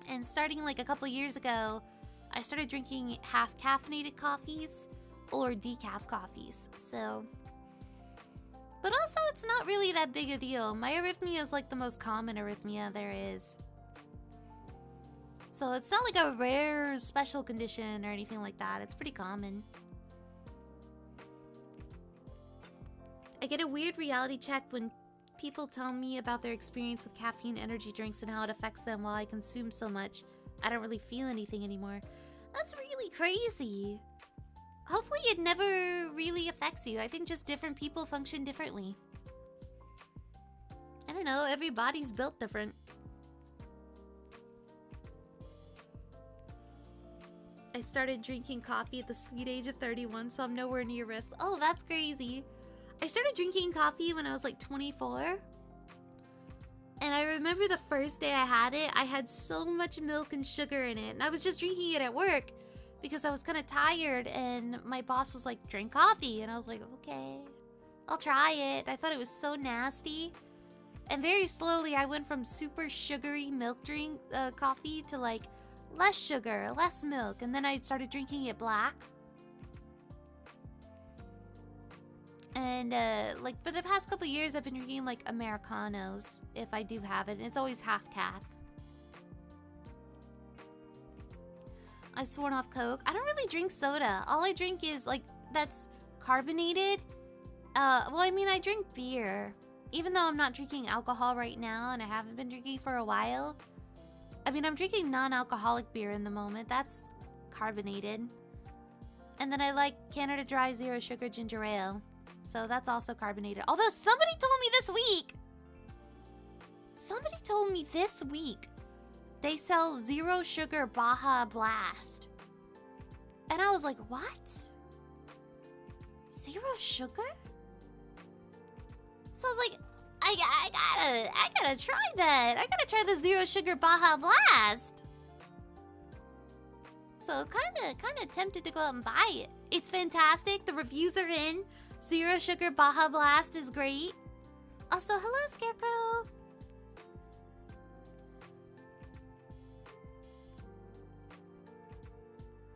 And starting like a couple years ago, I started drinking half caffeinated coffees or decaf coffees, so... But also, it's not really that big a deal. My arrhythmia is like the most common arrhythmia there is. So it's not like a rare special condition or anything like that. It's pretty common. I get a weird reality check when people tell me about their experience with caffeine energy drinks and how it affects them while I consume so much. I don't really feel anything anymore. That's really crazy. Hopefully it never really affects you. I think just different people function differently. I don't know, every body's built different. I started drinking coffee at the sweet age of 31, so I'm nowhere near risk. Oh, that's crazy. I started drinking coffee when I was like 24. And I remember the first day I had it, I had so much milk and sugar in it. And I was just drinking it at work because I was kind of tired. And my boss was like, drink coffee. And I was like, okay, I'll try it. I thought it was so nasty. And very slowly, I went from super sugary milk coffee to like less sugar, less milk, and then I started drinking it black. And like for the past couple of years, I've been drinking like Americanos if I do have it, and it's always half calf. I've sworn off Coke. I don't really drink soda. All I drink is like that's carbonated. Well, I mean, I drink beer, even though I'm not drinking alcohol right now, and I haven't been drinking for a while. I mean, I'm drinking non-alcoholic beer in the moment. That's carbonated. And then I like Canada Dry Zero Sugar Ginger Ale. So that's also carbonated. Although somebody told me this week they sell Zero Sugar Baja Blast. And I was like, what? Zero sugar? So I was like, I gotta try that. I gotta try the Zero Sugar Baja Blast. So kinda tempted to go out and buy it. It's fantastic. The reviews are in. Zero Sugar Baja Blast is great. Also, hello, Scarecrow.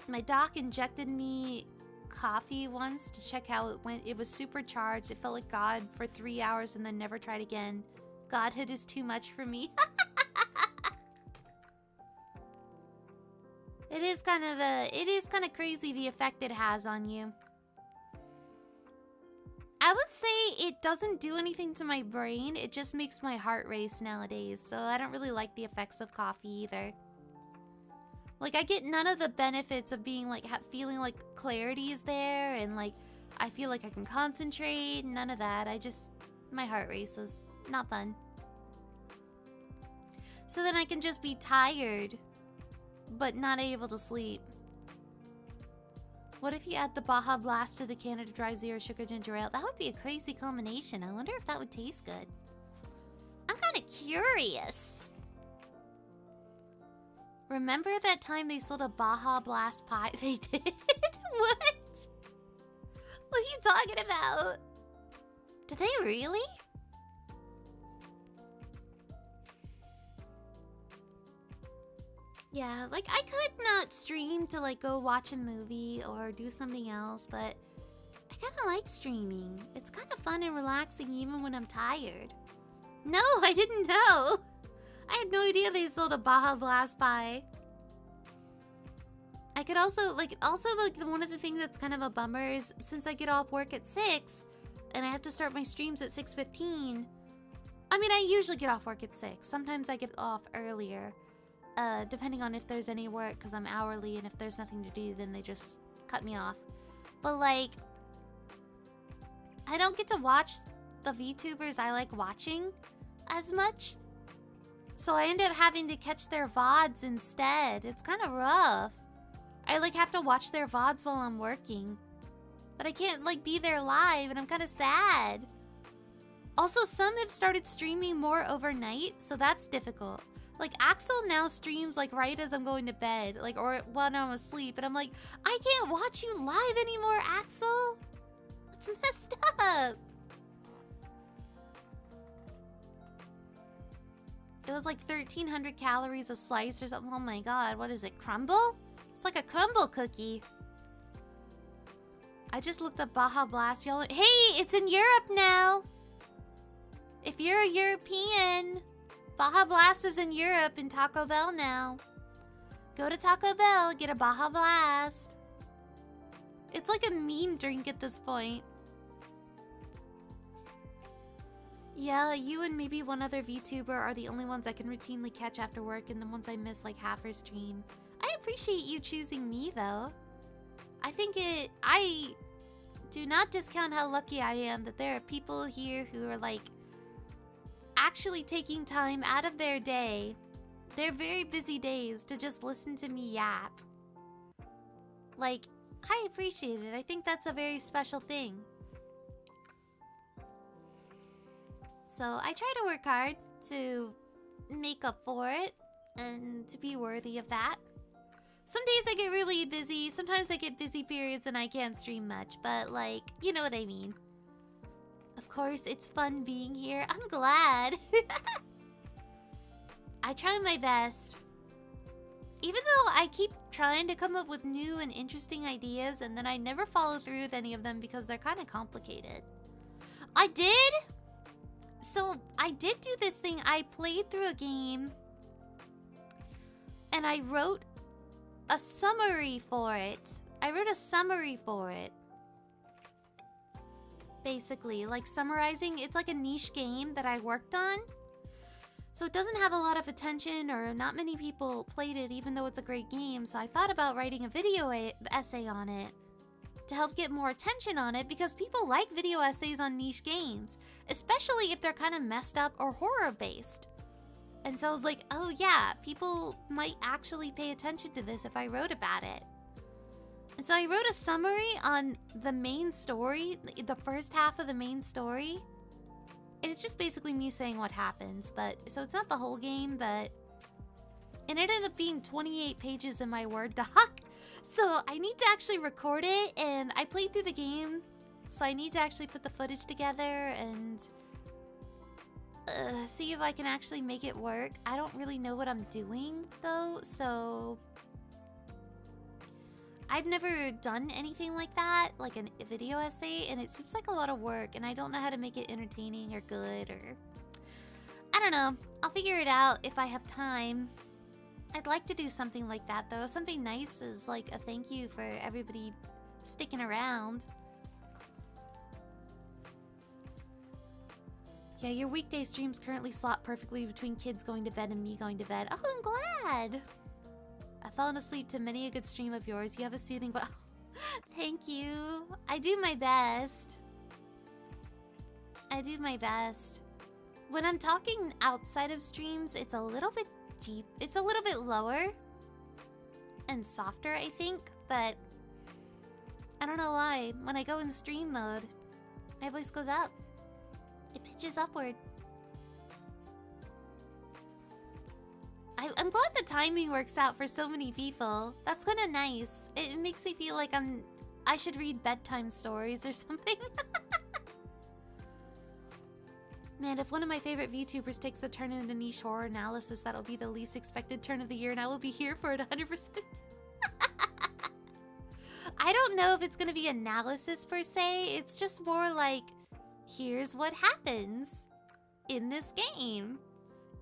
My doc injected me coffee once to check how it went. It was supercharged. It felt like God for 3 hours and then never tried again. Godhood is too much for me. It is kind of crazy the effect it has on you. I would say it doesn't do anything to my brain. It just makes my heart race nowadays. So I don't really like the effects of coffee either. Like, I get none of the benefits of being like feeling like clarity is there and like I feel like I can concentrate. None of that. My heart races. Not fun. So then I can just be tired but not able to sleep. What if you add the Baja Blast to the Canada Dry Zero Sugar Ginger Ale? That would be a crazy combination. I wonder if that would taste good. I'm kind of curious. Remember that time they sold a Baja Blast pie? They did? What? What are you talking about? Did they really? Yeah, like I could not stream to like go watch a movie or do something else, but I kind of like streaming. It's kind of fun and relaxing even when I'm tired. No, I didn't know. I had no idea they sold a Baja Blast pie. I could also, like, one of the things that's kind of a bummer is since I get off work at 6 and I have to start my streams at 6:15. I mean, I usually get off work at 6. Sometimes I get off earlier, depending on if there's any work because I'm hourly, and if there's nothing to do, then they just cut me off. But, like, I don't get to watch the VTubers I like watching as much. So I end up having to catch their VODs instead. It's kind of rough. I, like, have to watch their VODs while I'm working. But I can't, like, be there live, and I'm kind of sad. Also, some have started streaming more overnight, so that's difficult. Like, Axel now streams, like, right as I'm going to bed, like, or when I'm asleep, and I'm like, I can't watch you live anymore, Axel! That's messed up! It was like 1,300 calories a slice or something. Oh my god, what is it, crumble? It's like a crumble cookie. I just looked up Baja Blast, y'all. Hey, it's in Europe now! If you're a European, Baja Blast is in Europe in Taco Bell now. Go to Taco Bell, get a Baja Blast. It's like a meme drink at this point. Yeah, you and maybe one other VTuber are the only ones I can routinely catch after work, and the ones I miss like half her stream. I appreciate you choosing me though. I do not discount how lucky I am that there are people here who are like actually taking time out of their day, their very busy days, to just listen to me yap. Like, I appreciate it. I think that's a very special thing. So I try to work hard to make up for it and to be worthy of that. Some days I get really busy. Sometimes I get busy periods and I can't stream much, but like, you know what I mean. Of course, it's fun being here. I'm glad. I try my best. Even though I keep trying to come up with new and interesting ideas, and then I never follow through with any of them because they're kind of complicated. I did do this thing. I played through a game and I wrote a summary for it. Basically, like summarizing. It's like a niche game that I worked on. So it doesn't have a lot of attention, or not many people played it, even though it's a great game. So I thought about writing a video essay on it to help get more attention on it, because people like video essays on niche games, especially if they're kind of messed up or horror-based. And so I was like, oh yeah, people might actually pay attention to this if I wrote about it. And so I wrote a summary on the main story, the first half of the main story. And it's just basically me saying what happens, but so it's not the whole game, but it ended up being 28 pages in my Word doc. So I need to actually record it, and I played through the game, so I need to actually put the footage together and see if I can actually make it work. I don't really know what I'm doing though, so I've never done anything like that, like a video essay, and it seems like a lot of work, and I don't know how to make it entertaining or good, or I don't know. I'll figure it out if I have time. I'd like to do something like that though. Something nice is like a thank you for everybody sticking around. Yeah, your weekday streams currently slot perfectly between kids going to bed and me going to bed. Oh, I'm glad. I've fallen asleep to many a good stream of yours. You have a soothing voice. Thank you. I do my best. I do my best. When I'm talking outside of streams, it's a little bit deep. It's a little bit lower and softer, I think, but I don't know why. When I go in stream mode, my voice goes up. It pitches upward. I'm glad the timing works out for so many people. That's kind of nice. It makes me feel like I should read bedtime stories or something. Man, if one of my favorite VTubers takes a turn into niche horror analysis, that'll be the least expected turn of the year, and I will be here for it 100%. I don't know if it's gonna be analysis per se. It's just more like, here's what happens in this game.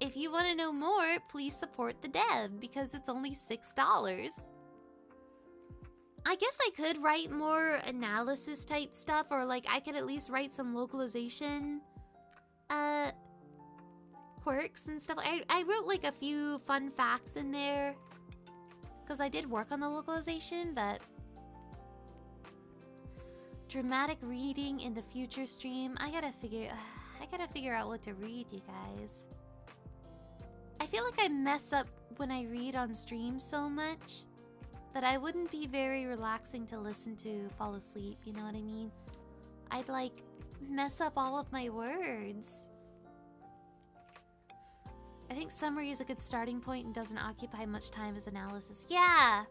If you want to know more, please support the dev, because it's only $6. I guess I could write more analysis type stuff, or like I could at least write some localization quirks and stuff. I wrote like a few fun facts in there because I did work on the localization, but dramatic reading in the future stream. I gotta figure out what to read, you guys. I feel like I mess up when I read on stream so much that I wouldn't be very relaxing to listen to fall asleep, you know what I mean? I'd like mess up all of my words. I think summary is a good starting point and doesn't occupy much time as analysis. Yeah!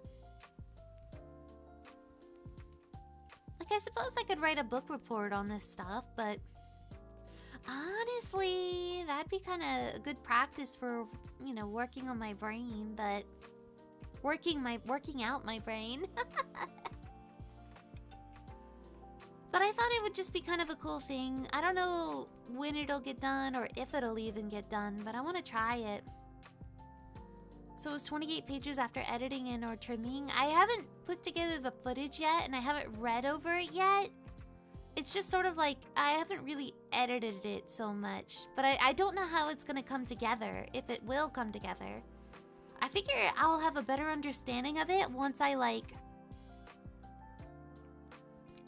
Like, I suppose I could write a book report on this stuff, but honestly, that'd be kind of good practice for, you know, working on my brain, but working out my brain. But I thought it would just be kind of a cool thing. I don't know when it'll get done or if it'll even get done, but I want to try it. So it was 28 pages after editing and or trimming. I haven't put together the footage yet, and I haven't read over it yet. It's just sort of like, I haven't really edited it so much, but I don't know how it's gonna come together, if it will come together. I figure I'll have a better understanding of it once I like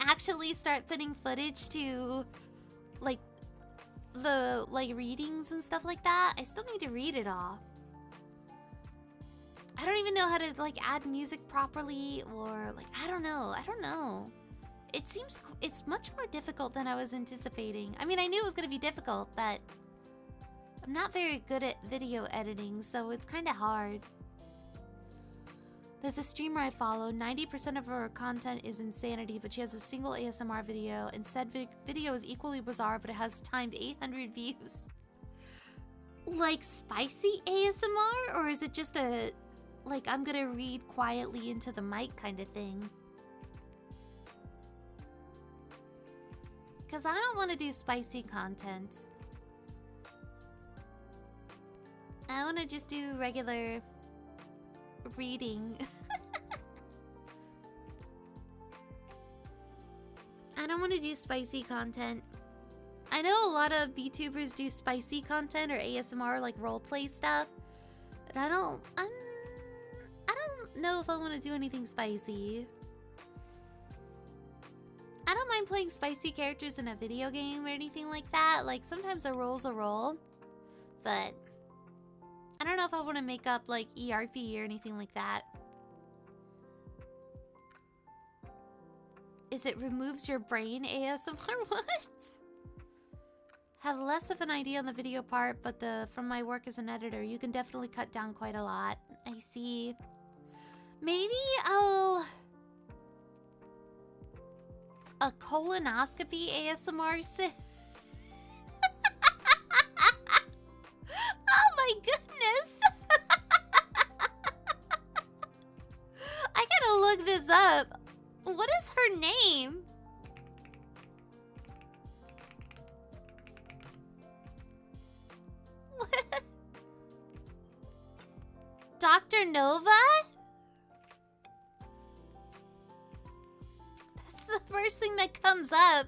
actually start putting footage to like the readings and stuff like that. I still need to read it all. I don't even know how to like add music properly, or like I don't know. It seems it's much more difficult than I was anticipating. I mean, I knew it was going to be difficult, but I'm not very good at video editing, so it's kind of hard. There's a streamer I follow. 90% of her content is insanity, but she has a single ASMR video, and said video is equally bizarre, but it has timed 800 views. Like spicy ASMR, or is it just a like I'm gonna read quietly into the mic kind of thing? Because I don't want to do spicy content. I want to just do regular reading. I don't want to do spicy content. I know a lot of VTubers do spicy content or ASMR like roleplay stuff, but I don't know if I want to do anything spicy. I don't mind playing spicy characters in a video game or anything like that. Like, sometimes a role's a role. But I don't know if I want to make up, like, ERP or anything like that. Is it removes your brain ASMR? What? Have less of an idea on the video part, but from my work as an editor, you can definitely cut down quite a lot. I see. Maybe I'll... a colonoscopy ASMR Oh my goodness! I gotta look this up. What is her name? Dr. Nova? That's the first thing that comes up.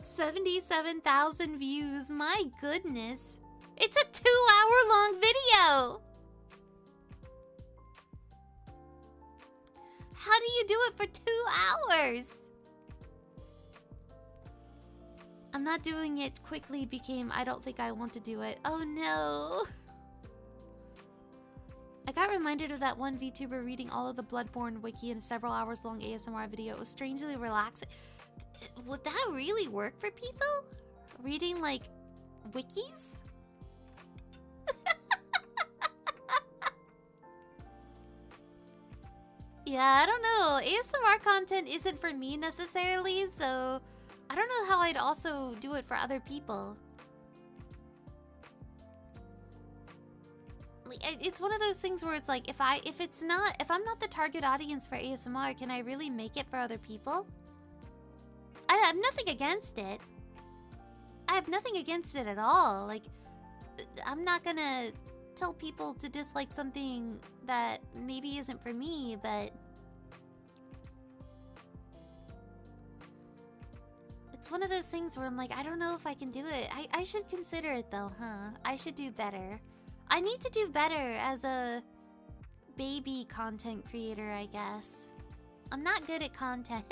77,000 views. My goodness. It's a 2-hour-long video. How do you do it for 2 hours? I'm not doing it quickly became I don't think I want to do it. Oh no. I got reminded of that one VTuber reading all of the Bloodborne wiki in a several hours long ASMR video. It was strangely relaxing. Would that really work for people? Reading, like, wikis? Yeah, I don't know. ASMR content isn't for me necessarily, so I don't know how I'd also do it for other people. Like, it's one of those things where it's like, if I'm not the target audience for ASMR, can I really make it for other people? I have nothing against it. I have nothing against it at all. Like, I'm not gonna tell people to dislike something that maybe isn't for me, but It's one of those things where I'm like, I don't know if I can do it. I should consider it though, huh? I should do better. I need to do better as a baby content creator, I guess. I'm not good at content.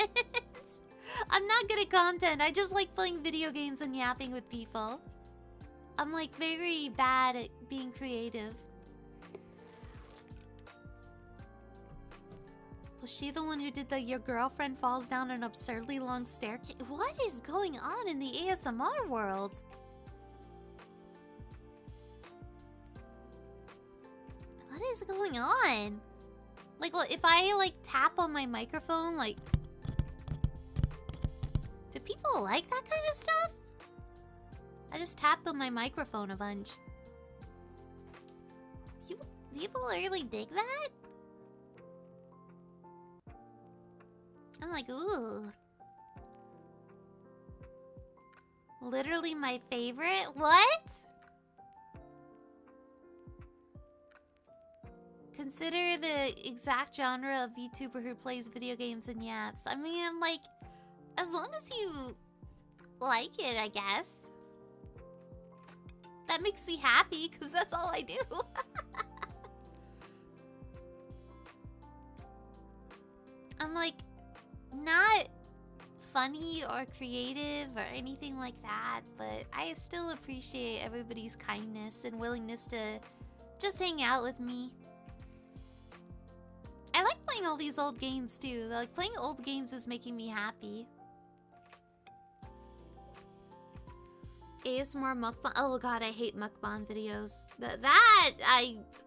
I'm not good at content. I just like playing video games and yapping with people. I'm like very bad at being creative. Was she the one who did the your girlfriend falls down an absurdly long staircase? What is going on in the ASMR world? What is going on? Like, well, if I like tap on my microphone, like, do people like that kind of stuff? I just tapped on my microphone a bunch. People really dig that? I'm like, ooh. Literally my favorite? What? Consider the exact genre of VTuber who plays video games and yaps. I mean, I'm like, as long as you like it, I guess. That makes me happy, because that's all I do. I'm like, not funny or creative or anything like that, but I still appreciate everybody's kindness and willingness to just hang out with me. I like playing all these old games too. Like, playing old games is making me happy. ASMR mukbang. Oh god, I hate mukbang videos.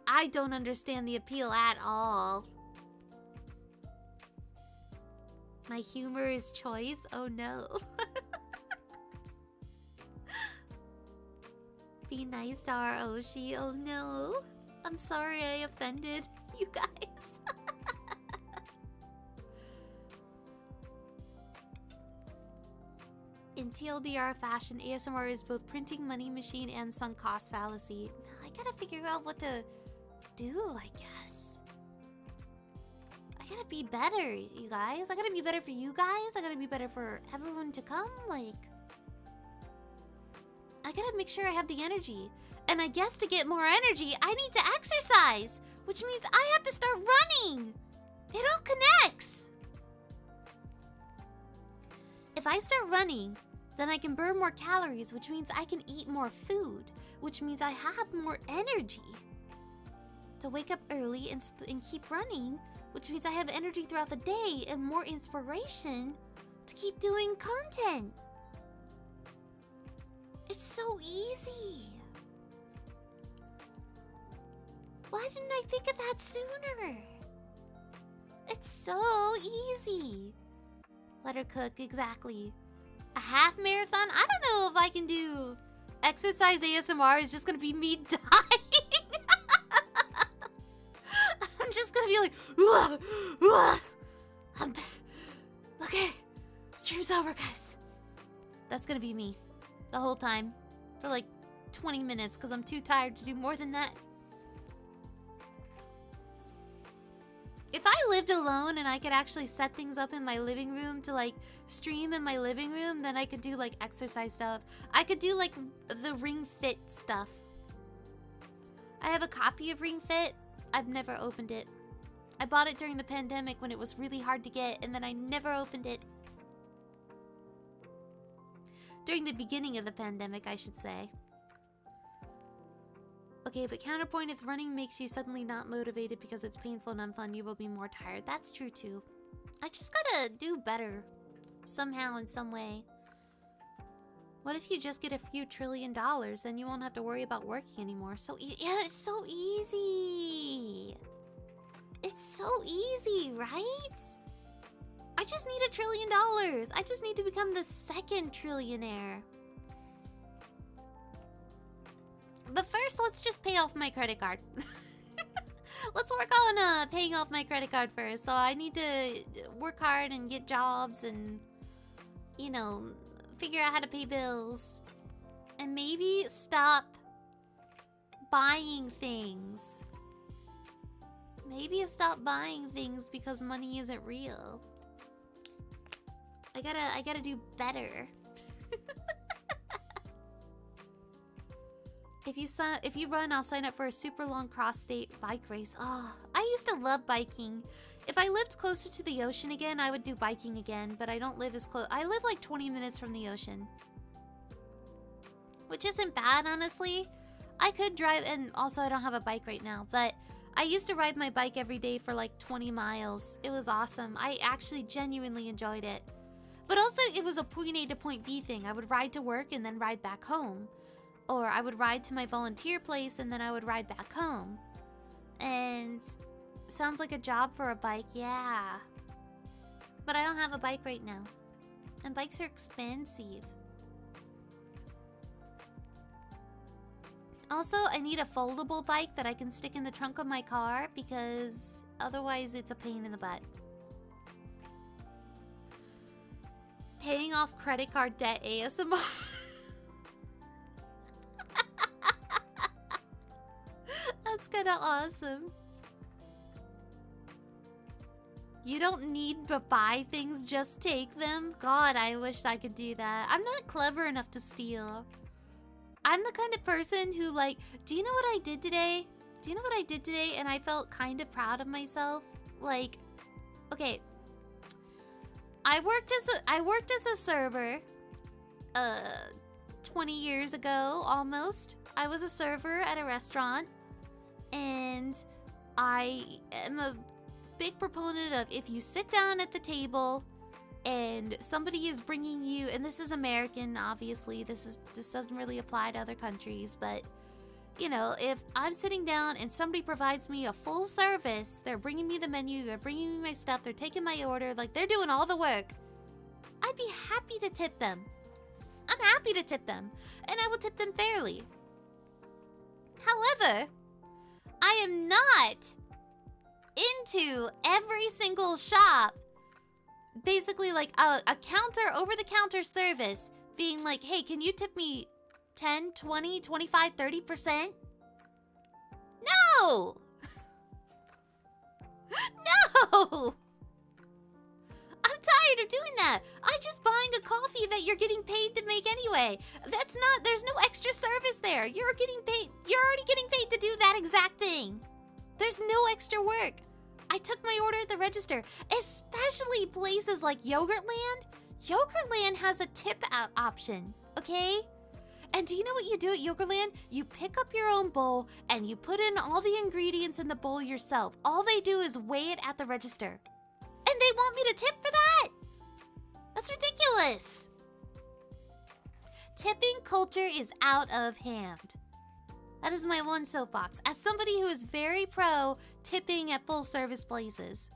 I don't understand the appeal at all. My humor is choice? Oh no. Be nice to our Oshi. Oh no. I'm sorry I offended you guys. In TLDR fashion, ASMR is both printing money machine and sunk cost fallacy. I gotta figure out what to do, I guess. I gotta be better, you guys. I gotta be better for you guys. I gotta be better for everyone to come. Like, I gotta make sure I have the energy. And I guess to get more energy, I need to exercise, which means I have to start running. It all connects. If I start running, then I can burn more calories, which means I can eat more food, which means I have more energy to wake up early and keep running, which means I have energy throughout the day and more inspiration to keep doing content. It's so easy. Why didn't I think of that sooner? It's so easy. Let her cook, exactly. A half marathon? I don't know if I can do exercise ASMR. Is just gonna be me dying. I'm just gonna be like, ugh, ugh. I'm dead. Okay, stream's over, guys. That's gonna be me the whole time for like 20 minutes because I'm too tired to do more than that. If I lived alone and I could actually set things up in my living room to like stream in my living room, then I could do like exercise stuff. I could do like the Ring Fit stuff. I have a copy of Ring Fit. I've never opened it. I bought it during the pandemic when it was really hard to get, and then I never opened it. During the beginning of the pandemic, I should say. Okay, but counterpoint, if running makes you suddenly not motivated because it's painful and unfun, you will be more tired. That's true too. I just gotta do better. Somehow, in some way. What if you just get a few $1 trillion? Then you won't have to worry about working anymore. So, yeah, it's so easy. It's so easy, right? I just need $1 trillion. I just need to become the second trillionaire. But first, let's just pay off my credit card. Let's work on paying off my credit card first. So I need to work hard and get jobs and, you know, figure out how to pay bills. And maybe stop buying things. Maybe stop buying things because money isn't real. I gotta do better. If you run, I'll sign up for a super long cross-state bike race. Oh, I used to love biking. If I lived closer to the ocean again, I would do biking again, but I don't live as close. I live like 20 minutes from the ocean. Which isn't bad, honestly. I could drive, and also I don't have a bike right now, but I used to ride my bike every day for like 20 miles. It was awesome. I actually genuinely enjoyed it. But also, it was a point A to point B thing. I would ride to work and then ride back home. Or I would ride to my volunteer place and then I would ride back home. And sounds like a job for a bike, yeah. But I don't have a bike right now. And bikes are expensive. Also, I need a foldable bike that I can stick in the trunk of my car because otherwise it's a pain in the butt. Paying off credit card debt ASMR. That's kind of awesome. You don't need to buy things, just take them. God, I wish I could do that. I'm not clever enough to steal. I'm the kind of person who, like, do you know what I did today? Do you know what I did today? And I felt kind of proud of myself. Like, okay. I worked as a server 20 years ago almost. I was a server at a restaurant. And I am a big proponent of if you sit down at the table and somebody is bringing you, and this is American, obviously, this doesn't really apply to other countries, but you know, if I'm sitting down and somebody provides me a full service, they're bringing me the menu, they're bringing me my stuff, they're taking my order, like they're doing all the work, I'd be happy to tip them. I'm happy to tip them, and I will tip them fairly. However, I am not into every single shop basically like a counter, over-the-counter service being like, hey, can you tip me 10, 20, 25, 30%? No! No! I'm tired of doing that. I'm just buying a coffee that you're getting paid to make anyway. There's no extra service there. You're already getting paid to do that exact thing. There's no extra work. I took my order at the register, especially places like Yogurtland. Yogurtland has a tip option, okay? And do you know what you do at Yogurtland? You pick up your own bowl and you put in all the ingredients in the bowl yourself. All they do is weigh it at the register. And they want me to tip for that? That's ridiculous. Tipping culture is out of hand. That is my one soapbox. As somebody who is very pro tipping at full service places.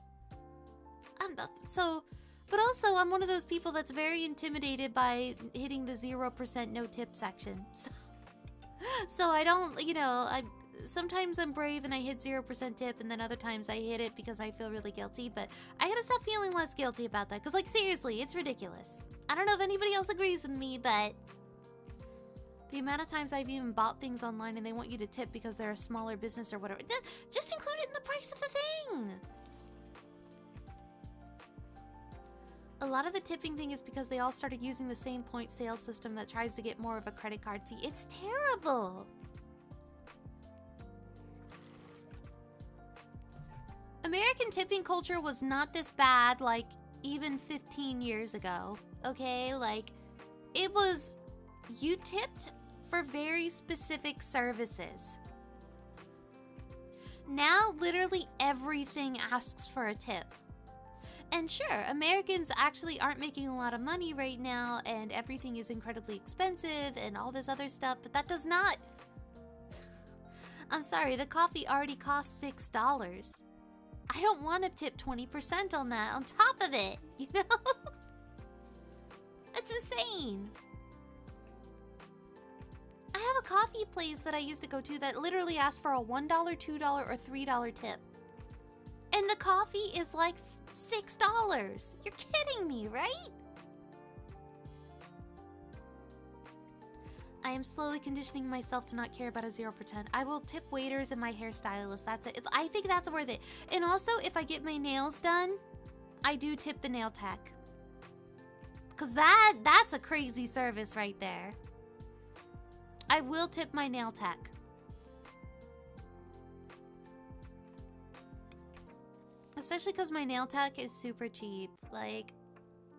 But also I'm one of those people that's very intimidated by hitting the 0% no tip section. So I don't, you know, sometimes I'm brave and I hit 0% tip, and then other times I hit it because I feel really guilty, but I gotta stop feeling less guilty about that, because like seriously, it's ridiculous. I don't know if anybody else agrees with me, but the amount of times I've even bought things online and they want you to tip because they're a smaller business or whatever, just include it in the price of the thing. A lot of the tipping thing is because they all started using the same point sales system that tries to get more of a credit card fee. It's terrible. American tipping culture was not this bad, like, even 15 years ago, okay? Like, it was, you tipped for very specific services. Now, literally everything asks for a tip. And sure, Americans actually aren't making a lot of money right now, and everything is incredibly expensive and all this other stuff, but that does not... I'm sorry, the coffee already costs $6. I don't want to tip 20% on that, on top of it, you know? That's insane. I have a coffee place that I used to go to that literally asked for a $1, $2, or $3 tip. And the coffee is like $6. You're kidding me, right? I am slowly conditioning myself to not care about a 0%. I will tip waiters and my hairstylist. That's it. I think that's worth it. And also, if I get my nails done, I do tip the nail tech. Because that's a crazy service right there. I will tip my nail tech. Especially because my nail tech is super cheap. Like,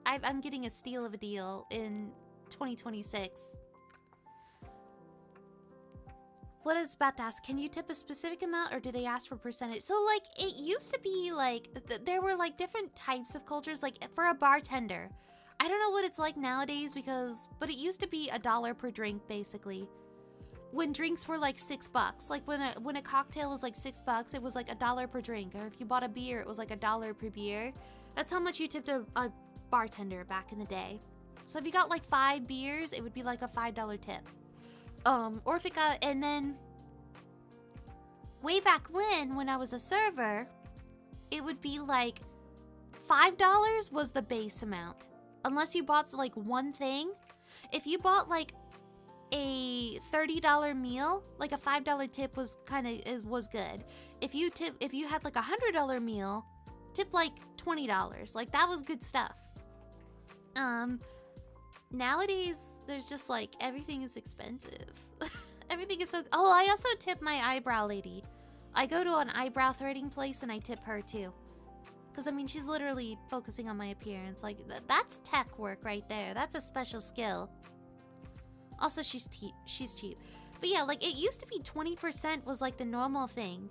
I'm getting a steal of a deal in 2026. What I was about to ask, can you tip a specific amount or do they ask for percentage? So like, it used to be like, there were like different types of cultures, like for a bartender. I don't know what it's like nowadays but it used to be $1 per drink basically. When drinks were like $6, like when a cocktail was like $6, it was like $1 per drink. Or if you bought a beer, it was like $1 per beer. That's how much you tipped a bartender back in the day. So if you got like 5 beers, it would be like a $5 tip. Or if it got, and then way back when I was a server, it would be like $5 was the base amount. Unless you bought like one thing. If you bought like a $30 meal, like a $5 tip was was good. If you had like a $100 meal, tip like $20. Like that was good stuff. Nowadays there's just like everything is expensive. Everything is so. Oh, I also tip my eyebrow lady. I go to an eyebrow threading place and I tip her too. Because I mean, she's literally focusing on my appearance. Like that's tech work right there. That's a special skill. Also, she's cheap. But yeah, like it used to be 20% was like the normal thing.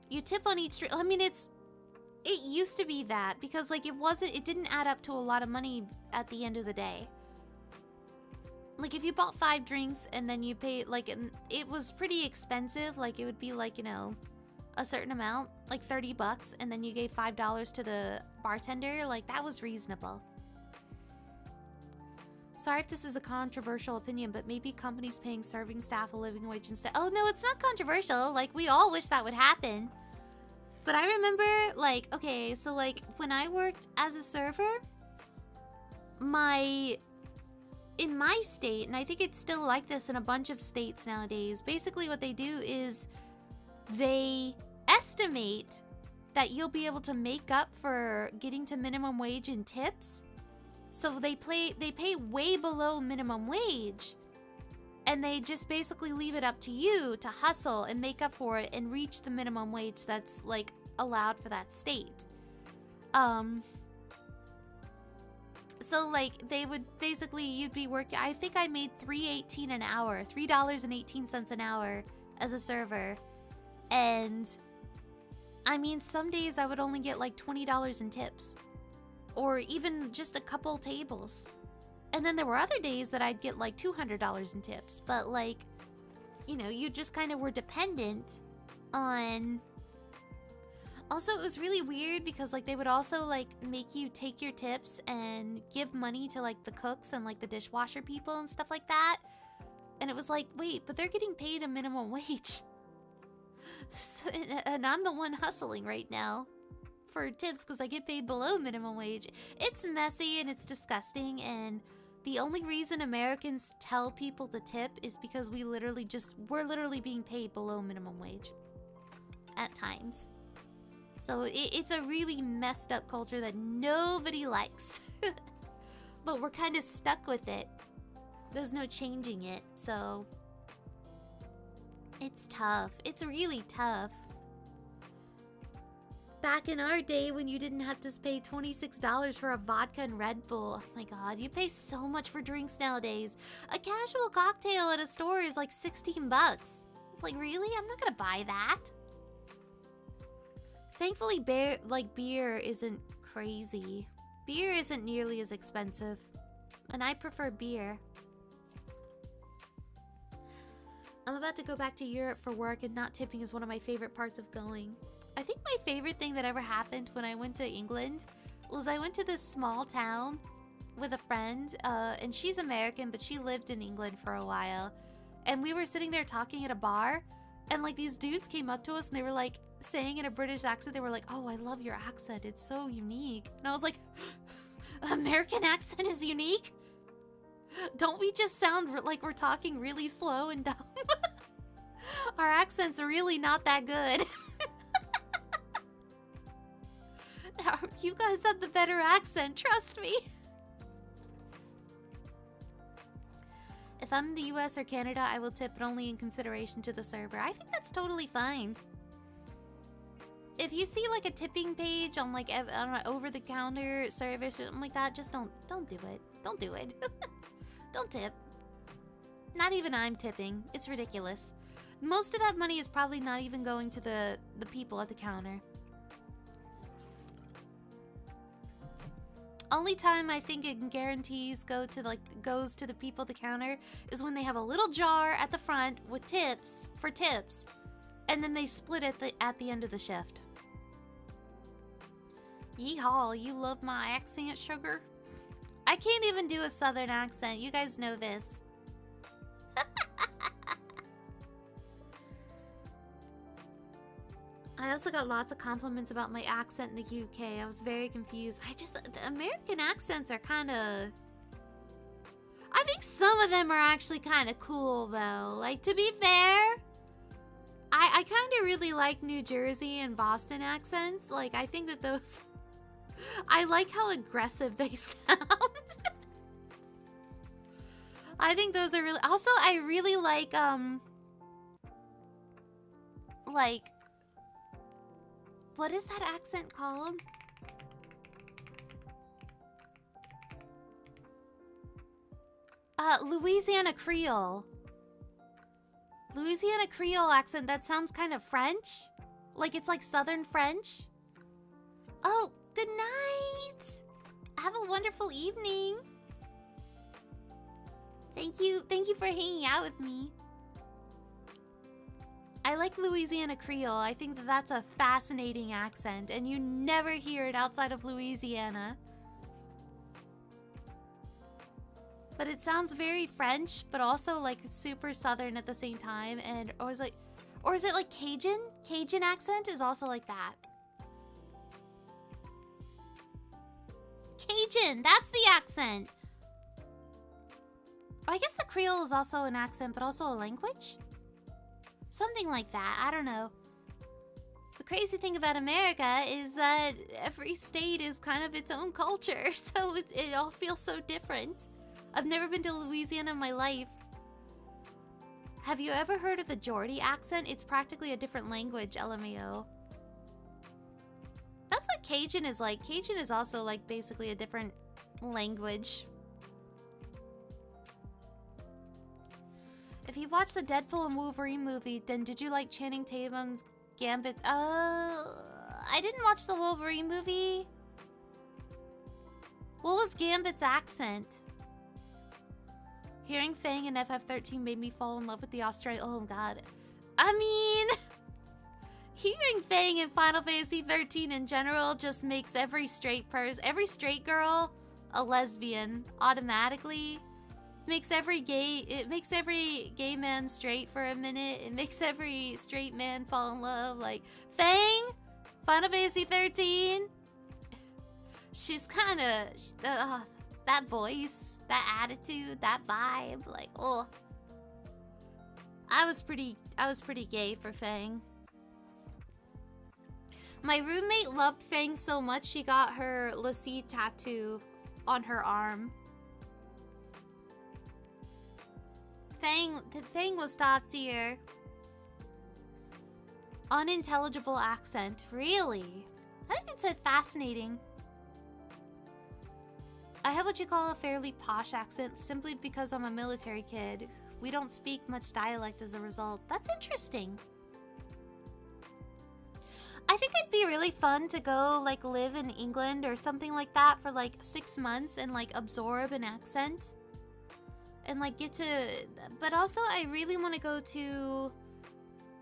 You tip on each drink. I mean, it used to be that because like it didn't add up to a lot of money at the end of the day. Like if you bought 5 drinks and then you paid like it was pretty expensive. Like it would be like, you know, a certain amount, like $30, and then you gave $5 to the bartender. Like that was reasonable. Sorry if this is a controversial opinion, but maybe companies paying serving staff a living wage instead. Oh no, it's not controversial. Like we all wish that would happen. But I remember like, okay, so like when I worked as a server, in my state, and I think it's still like this in a bunch of states nowadays, basically what they do is they estimate that you'll be able to make up for getting to minimum wage in tips. So they pay way below minimum wage, and they just basically leave it up to you to hustle and make up for it and reach the minimum wage that's like allowed for that state. So like they would basically, you'd be working, I think I made $3.18 an hour, $3.18 an hour as a server. And I mean, some days I would only get like $20 in tips, or even just a couple tables. And then there were other days that I'd get like $200 in tips. But like, you know, you just kind of were dependent on. Also, it was really weird because like they would also like make you take your tips and give money to like the cooks and like the dishwasher people and stuff like that. And it was like, wait, but they're getting paid a minimum wage. So, and I'm the one hustling right now for tips because I get paid below minimum wage. It's messy and it's disgusting, and the only reason Americans tell people to tip is because we're literally being paid below minimum wage at times. So it's a really messed up culture that nobody likes. But we're kind of stuck with it. There's no changing it, so it's tough. It's really tough. Back in our day when you didn't have to pay $26 for a vodka and Red Bull. Oh my god, you pay so much for drinks nowadays. A casual cocktail at a store is like $16. It's like, really? I'm not gonna buy that. Thankfully, beer isn't crazy. Beer isn't nearly as expensive. And I prefer beer. I'm about to go back to Europe for work, and not tipping is one of my favorite parts of going. I think my favorite thing that ever happened when I went to England was I went to this small town with a friend, and she's American, but she lived in England for a while. And we were sitting there talking at a bar, and like these dudes came up to us and they were like saying in a British accent, they were like, "Oh, I love your accent. It's so unique." And I was like, American accent is unique? Don't we just sound like we're talking really slow and dumb? Our accent's really not that good. You guys have the better accent, trust me. If I'm in the US or Canada, I will tip, but only in consideration to the server. I think that's totally fine. If you see like a tipping page on like on an over-the-counter service or something like that, just don't do it. Don't do it. Don't tip. Not even I'm tipping. It's ridiculous. Most of that money is probably not even going to the people at the counter. Only time I think it guarantees goes to the people at the counter is when they have a little jar at the front with tips for tips, and then they split it at the end of the shift. Yeehaw, you love my accent, sugar? I can't even do a southern accent. You guys know this. I also got lots of compliments about my accent in the UK. I was very confused. The American accents are kind of... I think some of them are actually kind of cool, though. Like, to be fair, I kind of really like New Jersey and Boston accents. Like, I think that those... I like how aggressive they sound. I think those are really... Also, I really like, what is that accent called? Louisiana Creole. Louisiana Creole accent, that sounds kind of French. Like it's like Southern French. Oh, good night. Have a wonderful evening. Thank you for hanging out with me. I like Louisiana Creole. I think that that's a fascinating accent, and you never hear it outside of Louisiana. But it sounds very French, but also like super Southern at the same time. Or is it like Cajun? Cajun accent is also like that. Cajun, that's the accent. Oh, I guess the Creole is also an accent, but also a language? Something like that, I don't know. The crazy thing about America is that every state is kind of its own culture, so it all feels so different. I've never been to Louisiana in my life. Have you ever heard of the Geordie accent? It's practically a different language, LMAO. That's what Cajun is like. Cajun is also like basically a different language. If you watched the Deadpool and Wolverine movie, then did you like Channing Tatum's Gambit's... I didn't watch the Wolverine movie. What was Gambit's accent? Hearing Fang in FF13 made me fall in love with the Australian... Oh, God. I mean... Hearing Fang in Final Fantasy 13 in general just makes every straight girl a lesbian automatically. It makes every gay man straight for a minute. It makes every straight man fall in love. Like, Fang, Final Fantasy 13. She's kind of, that voice, that attitude, that vibe. Like, oh. I was pretty gay for Fang. My roommate loved Fang so much she got her Lassie tattoo on her arm. Fang was top tier. Unintelligible accent, really? I think it's fascinating. I have what you call a fairly posh accent simply because I'm a military kid. We don't speak much dialect as a result. That's interesting. I think it'd be really fun to go like live in England or something like that for like 6 months and like absorb an accent. And like get to, but also I really want to go to,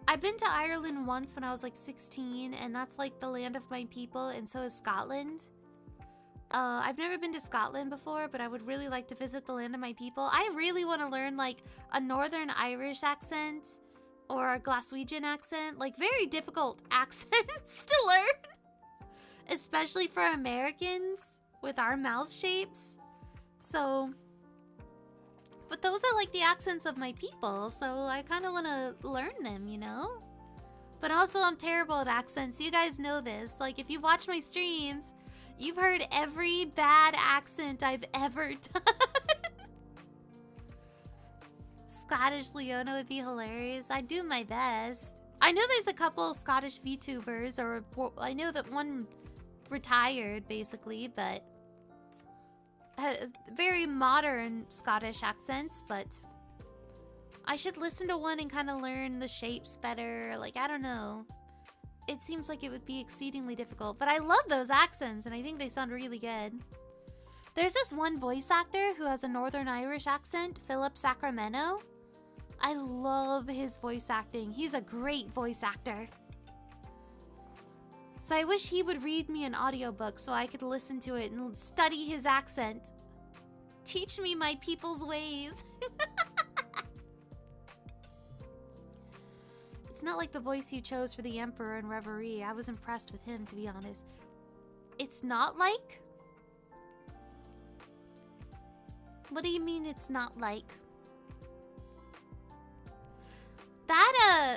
I've been to Ireland once when I was like 16, and that's like the land of my people, and so is Scotland. I've never been to Scotland before, but I would really like to visit the land of my people. I really want to learn like a Northern Irish accent or a Glaswegian accent, like very difficult accents to learn, especially for Americans with our mouth shapes. So, but those are like the accents of my people, so I kind of want to learn them, you know? But also I'm terrible at accents. You guys know this. Like if you watch my streams, you've heard every bad accent I've ever done. Scottish Leona would be hilarious. I do my best. I know there's a couple Scottish VTubers, or I know that one retired basically, but very modern Scottish accents, but I should listen to one and kind of learn the shapes better. Like, I don't know. It seems like it would be exceedingly difficult, but I love those accents and I think they sound really good. There's this one voice actor who has a Northern Irish accent, Philip Sacramento. I love his voice acting. He's a great voice actor. So I wish he would read me an audiobook so I could listen to it and study his accent. Teach me my people's ways. It's not like the voice you chose for the Emperor in Reverie. I was impressed with him, to be honest. It's not like? What do you mean it's not like?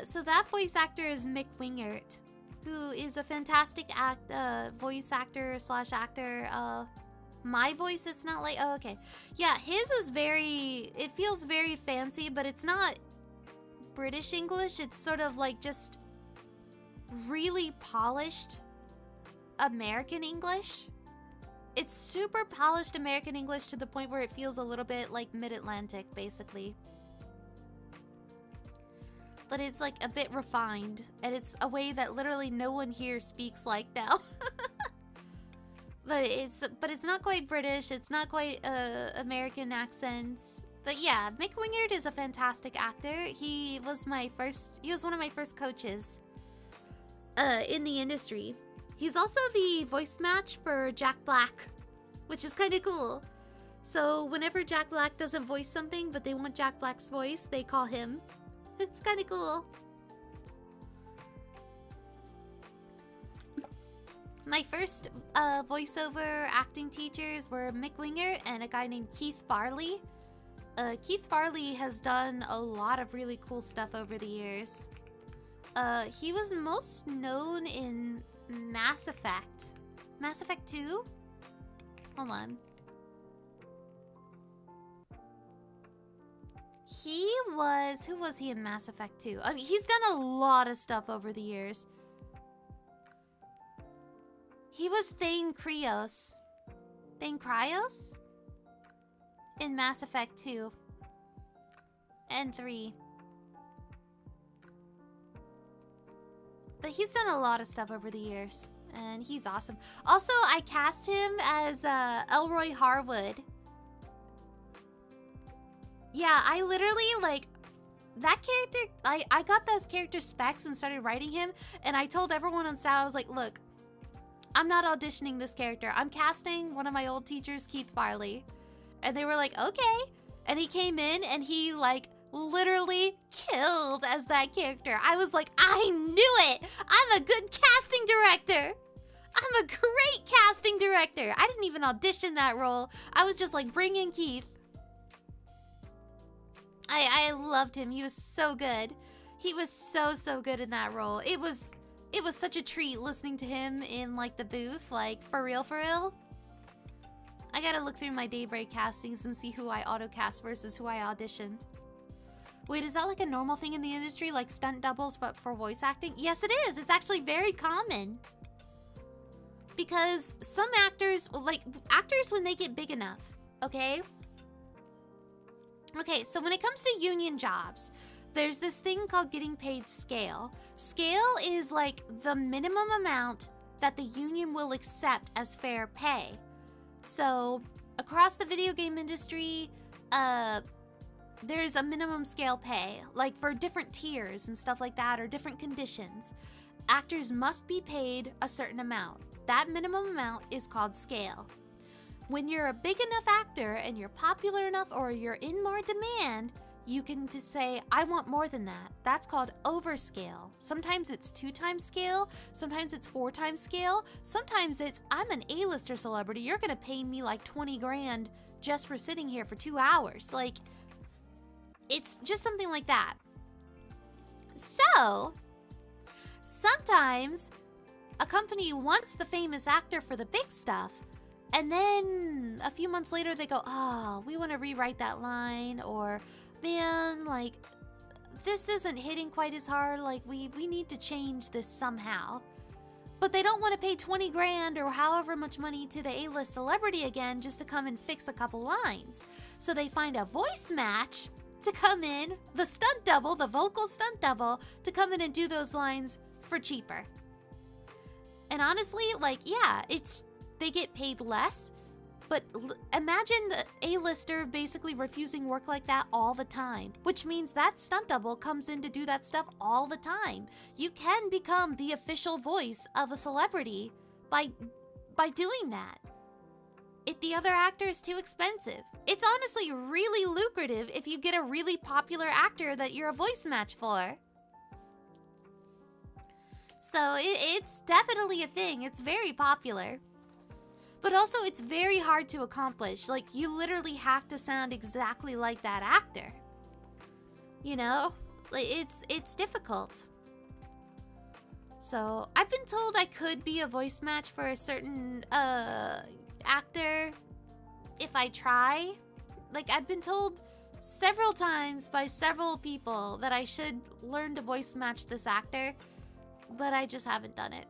So that voice actor is Mick Wingert, who is a fantastic voice actor / actor. My voice, it's not like, oh, okay. Yeah, his is it feels very fancy, but it's not British English. It's sort of like just really polished American English. It's super polished American English to the point where it feels a little bit like mid-Atlantic, basically. But it's like a bit refined, and it's a way that literally no one here speaks like now. But it's not quite British. It's not quite American accents. But yeah, Mick Wingert is a fantastic actor. He was one of my first coaches in the industry. He's also the voice match for Jack Black, which is kind of cool. So whenever Jack Black doesn't voice something, but they want Jack Black's voice, they call him. It's kind of cool. My first voiceover acting teachers were Mick Wingert and a guy named Keith Farley. Keith Farley has done a lot of really cool stuff over the years. He was most known in Mass Effect. Mass Effect 2? Hold on. Who was he in Mass Effect 2? I mean, he's done a lot of stuff over the years. He was Thane Krios. Thane Krios? In Mass Effect 2. And 3. But he's done a lot of stuff over the years. And he's awesome. Also, I cast him as Elroy Harwood. Yeah, I literally, that character, I got those character specs and started writing him, and I told everyone on staff, I was like, look, I'm not auditioning this character. I'm casting one of my old teachers, Keith Farley. And they were like, okay. And he came in, and he, literally killed as that character. I was like, I knew it! I'm a good casting director! I'm a great casting director! I didn't even audition that role. I was just like, bring in Keith. I loved him. He was so good. He was so good in that role. It was such a treat listening to him in the booth, for real. I gotta look through my Daybreak castings and see who I autocast versus who I auditioned. Wait, is that a normal thing in the industry, like stunt doubles but for voice acting? Yes, it is. It's actually very common. Because some actors, actors when they get big enough, okay? Okay, so when it comes to union jobs, there's this thing called getting paid scale. Scale is the minimum amount that the union will accept as fair pay. So across the video game industry, there's a minimum scale pay, for different tiers and stuff like that, or different conditions. Actors must be paid a certain amount. That minimum amount is called scale. When you're a big enough actor and you're popular enough or you're in more demand, you can say, I want more than that. That's called overscale. Sometimes it's 2 times scale. Sometimes it's 4 times scale. Sometimes it's, I'm an A-lister celebrity. You're gonna pay me 20 grand just for sitting here for 2 hours. It's just something like that. So, sometimes a company wants the famous actor for the big stuff, and then a few months later they go, oh, we want to rewrite that line, or man, like, this isn't hitting quite as hard. Like, we need to change this somehow. But they don't want to pay 20 grand or however much money to the A-list celebrity again just to come and fix a couple lines. So they find a voice match to come in, the stunt double, the vocal stunt double, to come in and do those lines for cheaper. And honestly, like, yeah, they get paid less, but imagine the A-lister basically refusing work like that all the time, which means that stunt double comes in to do that stuff all the time. You can become the official voice of a celebrity by doing that. If the other actor is too expensive. It's honestly really lucrative if you get a really popular actor that you're a voice match for. So it's definitely a thing. It's very popular. But also it's very hard to accomplish. Like, you literally have to sound exactly like that actor. You know? It's difficult. So I've been told I could be a voice match for a certain actor if I try. Like, I've been told several times by several people that I should learn to voice match this actor, but I just haven't done it.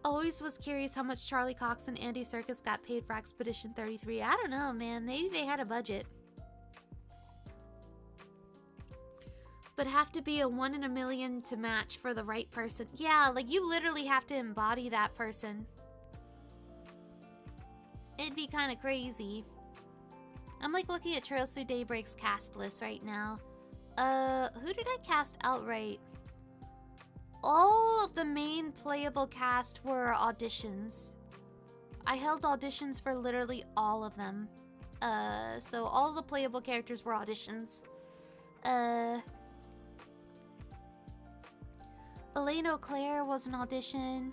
Always was curious how much Charlie Cox and Andy Serkis got paid for Expedition 33. I don't know, man. Maybe they had a budget. But have to be a 1 in a million to match for the right person. Yeah, like, you literally have to embody that person. It'd be kind of crazy. I'm like looking at Trails Through Daybreak's cast list right now. Who did I cast outright? All of the main playable cast were auditions. I held auditions for literally all of them. So all the playable characters were auditions. Elaine O'Clair was an audition.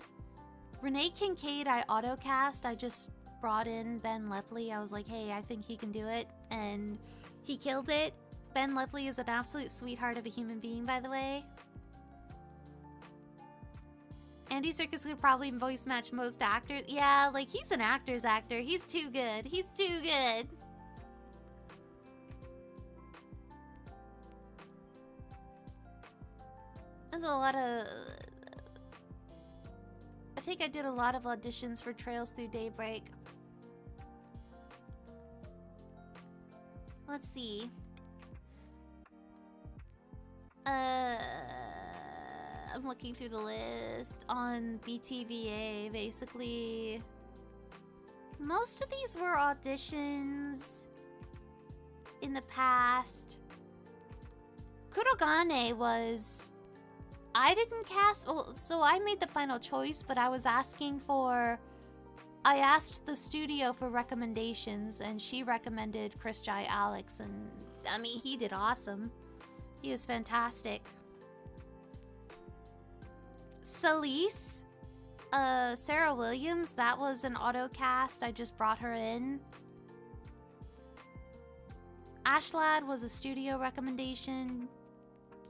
Renee Kincaid I auto-cast. I just brought in Ben Lepley. I was like, hey, I think he can do it. And he killed it. Ben Lepley is an absolute sweetheart of a human being, by the way. Andy Serkis could probably voice match most actors. Yeah, like, he's an actor's actor. He's too good. He's too good. There's a lot of... I think I did a lot of auditions for Trails Through Daybreak. Let's see. I'm looking through the list on BTVA, basically. Most of these were auditions in the past. Kurogane was... I didn't cast... Well, so I made the final choice, but I was asking for... I asked the studio for recommendations, and she recommended Chris Jai Alex, and I mean, he did awesome. He was fantastic. Celise, Sarah Williams, that was an auto cast. I just brought her in. Ashlad was a studio recommendation.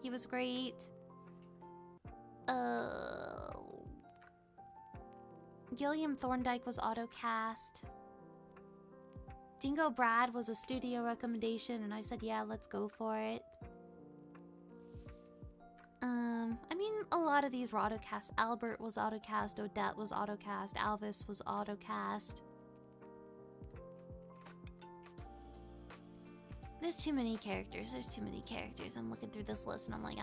He was great. Gilliam Thorndike was auto cast. Dingo Brad was a studio recommendation, and I said, yeah, let's go for it. I mean, a lot of these were autocast. Albert was autocast, Odette was autocast, Alvis was autocast. There's too many characters, I'm looking through this list and I'm like,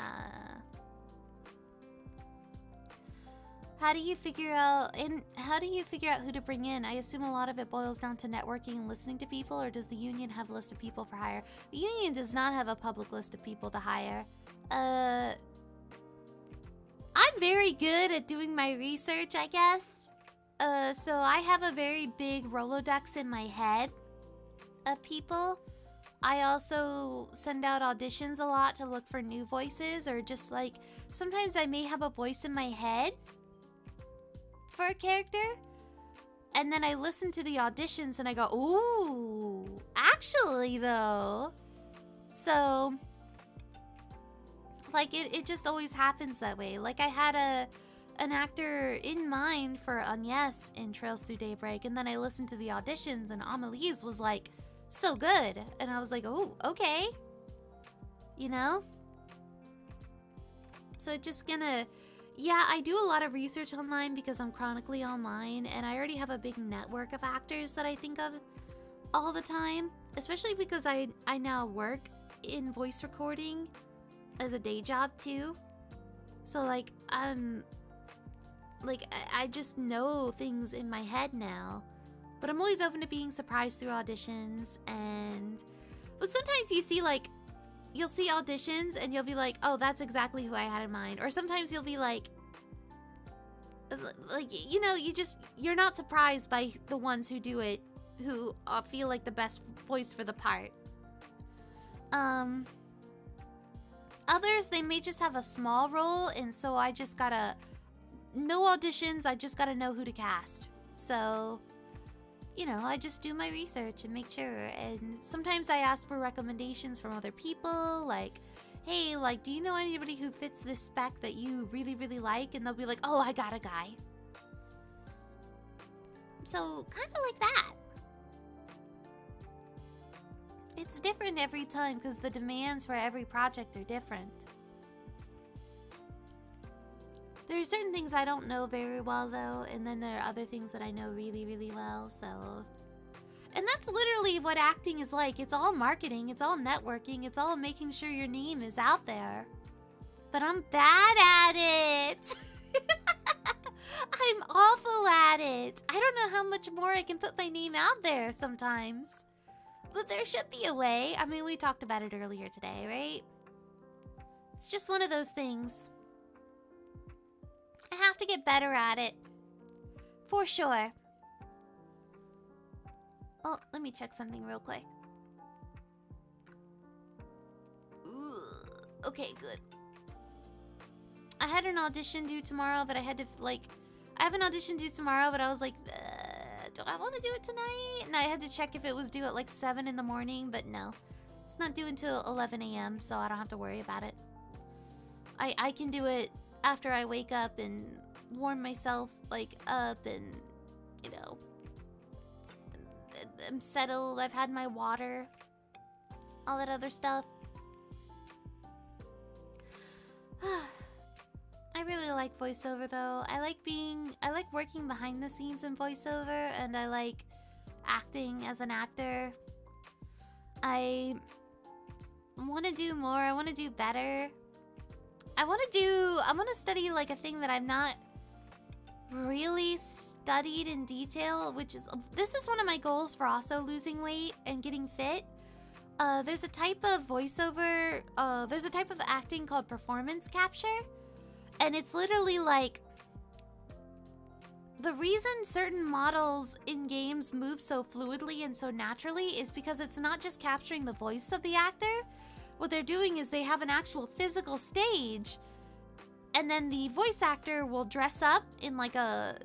How do you figure out who to bring in? I assume a lot of it boils down to networking and listening to people, or does the union have a list of people for hire? The union does not have a public list of people to hire. I'm very good at doing my research, I guess. So I have a very big Rolodex in my head of people. I also send out auditions a lot to look for new voices, or just like, sometimes I may have a voice in my head for a character, and then I listen to the auditions and I go, ooh, actually though. So, like, it just always happens that way. Like, I had an actor in mind for Agnes in Trails Through Daybreak, and then I listened to the auditions, and Amelie's was like so good, and I was like, oh, okay, you know. So it's just gonna, yeah, I do a lot of research online because I'm chronically online, and I already have a big network of actors that I think of all the time, especially because I now work in voice recording as a day job too. So like I just know things in my head now. But I'm always open to being surprised through auditions, but sometimes you see like, you'll see auditions and you'll be like, oh, that's exactly who I had in mind. Or sometimes you'll be like, you know, you're not surprised by the ones who do it, who feel like the best voice for the part. Others, they may just have a small role, and so I just gotta, no auditions, I just gotta know who to cast. So, you know, I just do my research and make sure. And sometimes I ask for recommendations from other people, like, hey, like, do you know anybody who fits this spec that you really, really like? And they'll be like, oh, I got a guy. So, kind of like that. It's different every time because the demands for every project are different. There are certain things I don't know very well, though, and then there are other things that I know really, really well, so... And that's literally what acting is like. It's all marketing, it's all networking, it's all making sure your name is out there. But I'm bad at it! I'm awful at it! I don't know how much more I can put my name out there sometimes. But there should be a way. I mean, we talked about it earlier today, right? It's just one of those things. I have to get better at it. For sure. Oh, let me check something real quick. Ugh. Okay, good. I had an audition due tomorrow, but I had to, like... I have an audition due tomorrow, but I was like... do I want to do it tonight? And I had to check if it was due at like 7 in the morning, but no. It's not due until 11 a.m., so I don't have to worry about it. I can do it after I wake up and warm myself like up and, you know, I'm settled, I've had my water, all that other stuff. I really like voiceover though. I like working behind the scenes in voiceover, and I like acting as an actor. I want to do more. I want to do better. I want to study like a thing that I've not really studied in detail, which is, this is one of my goals for also losing weight and getting fit. There's a type of voiceover, there's a type of acting called performance capture. And it's literally like, the reason certain models in games move so fluidly and so naturally is because it's not just capturing the voice of the actor. What they're doing is they have an actual physical stage, and then the voice actor will dress up in like a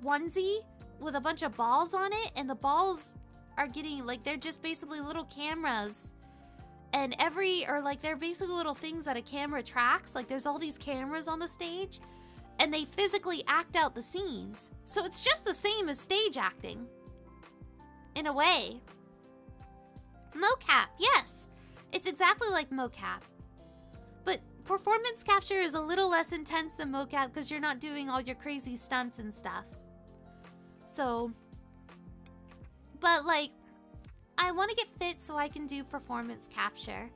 onesie with a bunch of balls on it, and the balls are getting, like, they're just basically little cameras. And they're basically little things that a camera tracks. Like, there's all these cameras on the stage, and they physically act out the scenes. So it's just the same as stage acting, in a way. Mocap, yes. It's exactly like mocap. But performance capture is a little less intense than mocap because you're not doing all your crazy stunts and stuff. So, but like, I want to get fit so I can do performance capture.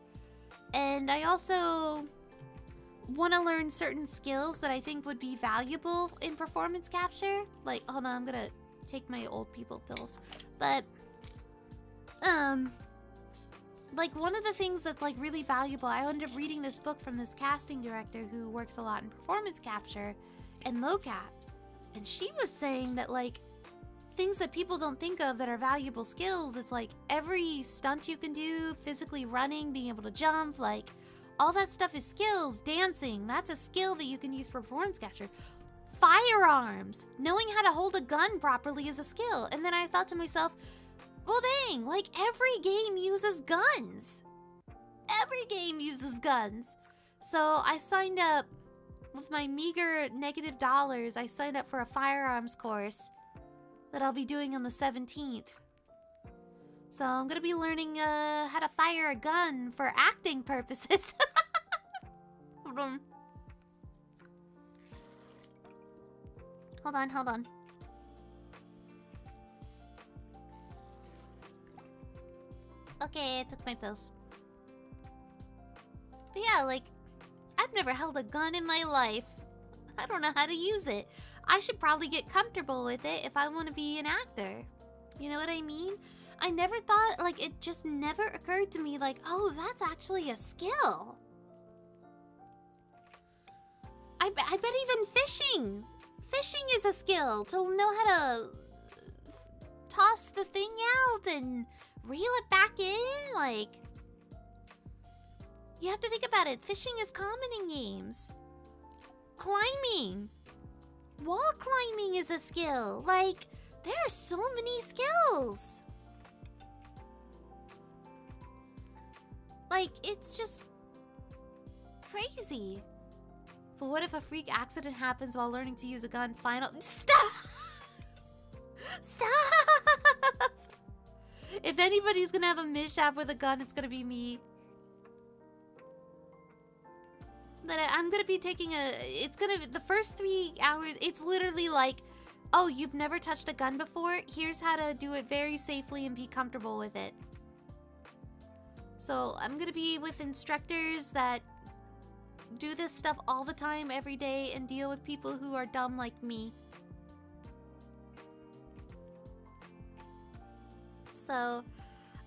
And I also want to learn certain skills that I think would be valuable in performance capture. Like, hold on, I'm gonna take my old people pills. But, like, one of the things that's like really valuable, I ended up reading this book from this casting director who works a lot in performance capture and mocap. And she was saying that, like, things that people don't think of that are valuable skills, it's like every stunt you can do, physically running, being able to jump, like, all that stuff is skills. Dancing, that's a skill that you can use for performance capture. Firearms, knowing how to hold a gun properly is a skill. And then I thought to myself, well dang, like every game uses guns. Every game uses guns. So I signed up with my meager -$, I signed up for a firearms course that I'll be doing on the 17th. So I'm gonna be learning how to fire a gun for acting purposes. Hold on. Hold on. Okay, I took my pills. But yeah, like, I've never held a gun in my life. I don't know how to use it. I should probably get comfortable with it if I want to be an actor. You know what I mean? I never thought, like, it just never occurred to me, like, oh, that's actually a skill. I bet even fishing. Fishing is a skill, to know how to toss the thing out and reel it back in, like... You have to think about it. Fishing is common in games. Climbing. Wall climbing is a skill. Like, there are so many skills. Like, it's just crazy. But what if a freak accident happens while learning to use a gun? Stop! Stop! If anybody's gonna have a mishap with a gun, it's gonna be me. But I'm gonna be taking the first 3 hours, it's literally like, oh, you've never touched a gun before? Here's how to do it very safely and be comfortable with it. So I'm gonna be with instructors that do this stuff all the time, every day, and deal with people who are dumb like me. So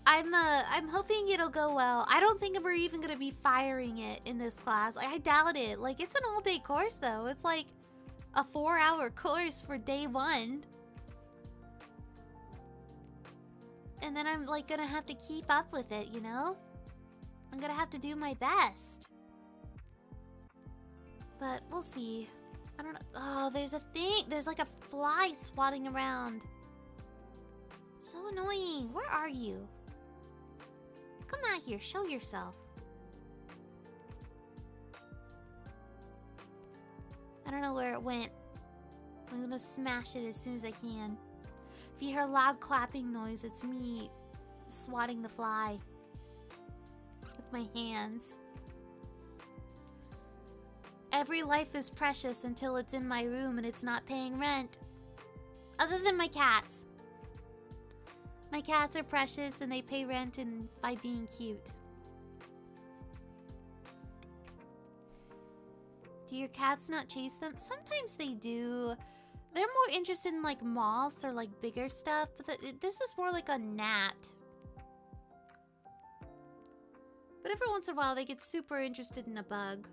I'm hoping it'll go well. I don't think we're even gonna be firing it in this class. I doubt it. Like, it's an all-day course though. It's like a 4-hour course for day 1. And then I'm like gonna have to keep up with it, you know? I'm gonna have to do my best. But we'll see. I don't know. Oh, there's a thing. There's like a fly swatting around. So annoying. Where are you? Come out here. Show yourself. I don't know where it went. I'm gonna smash it as soon as I can. If you hear a loud clapping noise, it's me swatting the fly with my hands. Every life is precious until it's in my room and it's not paying rent. Other than my cats. My cats are precious and they pay rent by being cute. Do your cats not chase them? Sometimes they do. They're more interested in like moths or like bigger stuff, but this is more like a gnat. But every once in a while they get super interested in a bug.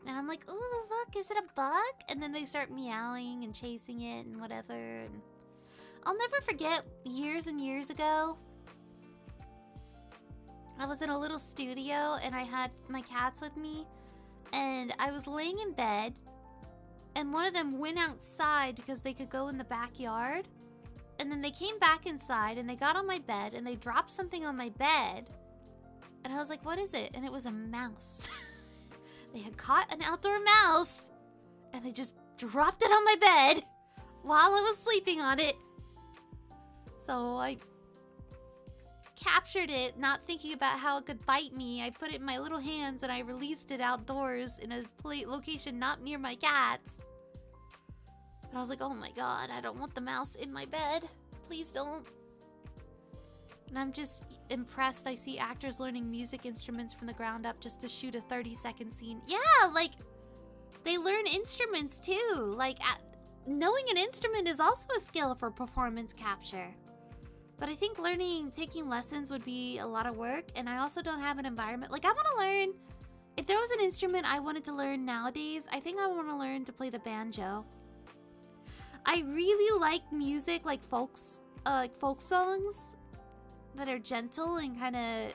And I'm like, ooh, look, is it a bug? And then they start meowing and chasing it and whatever. And I'll never forget years and years ago, I was in a little studio and I had my cats with me. And I was laying in bed and one of them went outside because they could go in the backyard. And then they came back inside and they got on my bed and they dropped something on my bed. And I was like, what is it? And it was a mouse. They had caught an outdoor mouse and they just dropped it on my bed while I was sleeping on it. So I captured it, not thinking about how it could bite me. I put it in my little hands and I released it outdoors in a location not near my cats. And I was like, oh my god, I don't want the mouse in my bed. Please don't. And I'm just impressed. I see actors learning music instruments from the ground up just to shoot a 30-second scene. Yeah, like, they learn instruments too. Like, knowing an instrument is also a skill for performance capture. But I think taking lessons would be a lot of work. And I also don't have an environment. Like, I want to learn, if there was an instrument I wanted to learn nowadays, I think I want to learn to play the banjo. I really like music, like folk songs that are gentle and kind of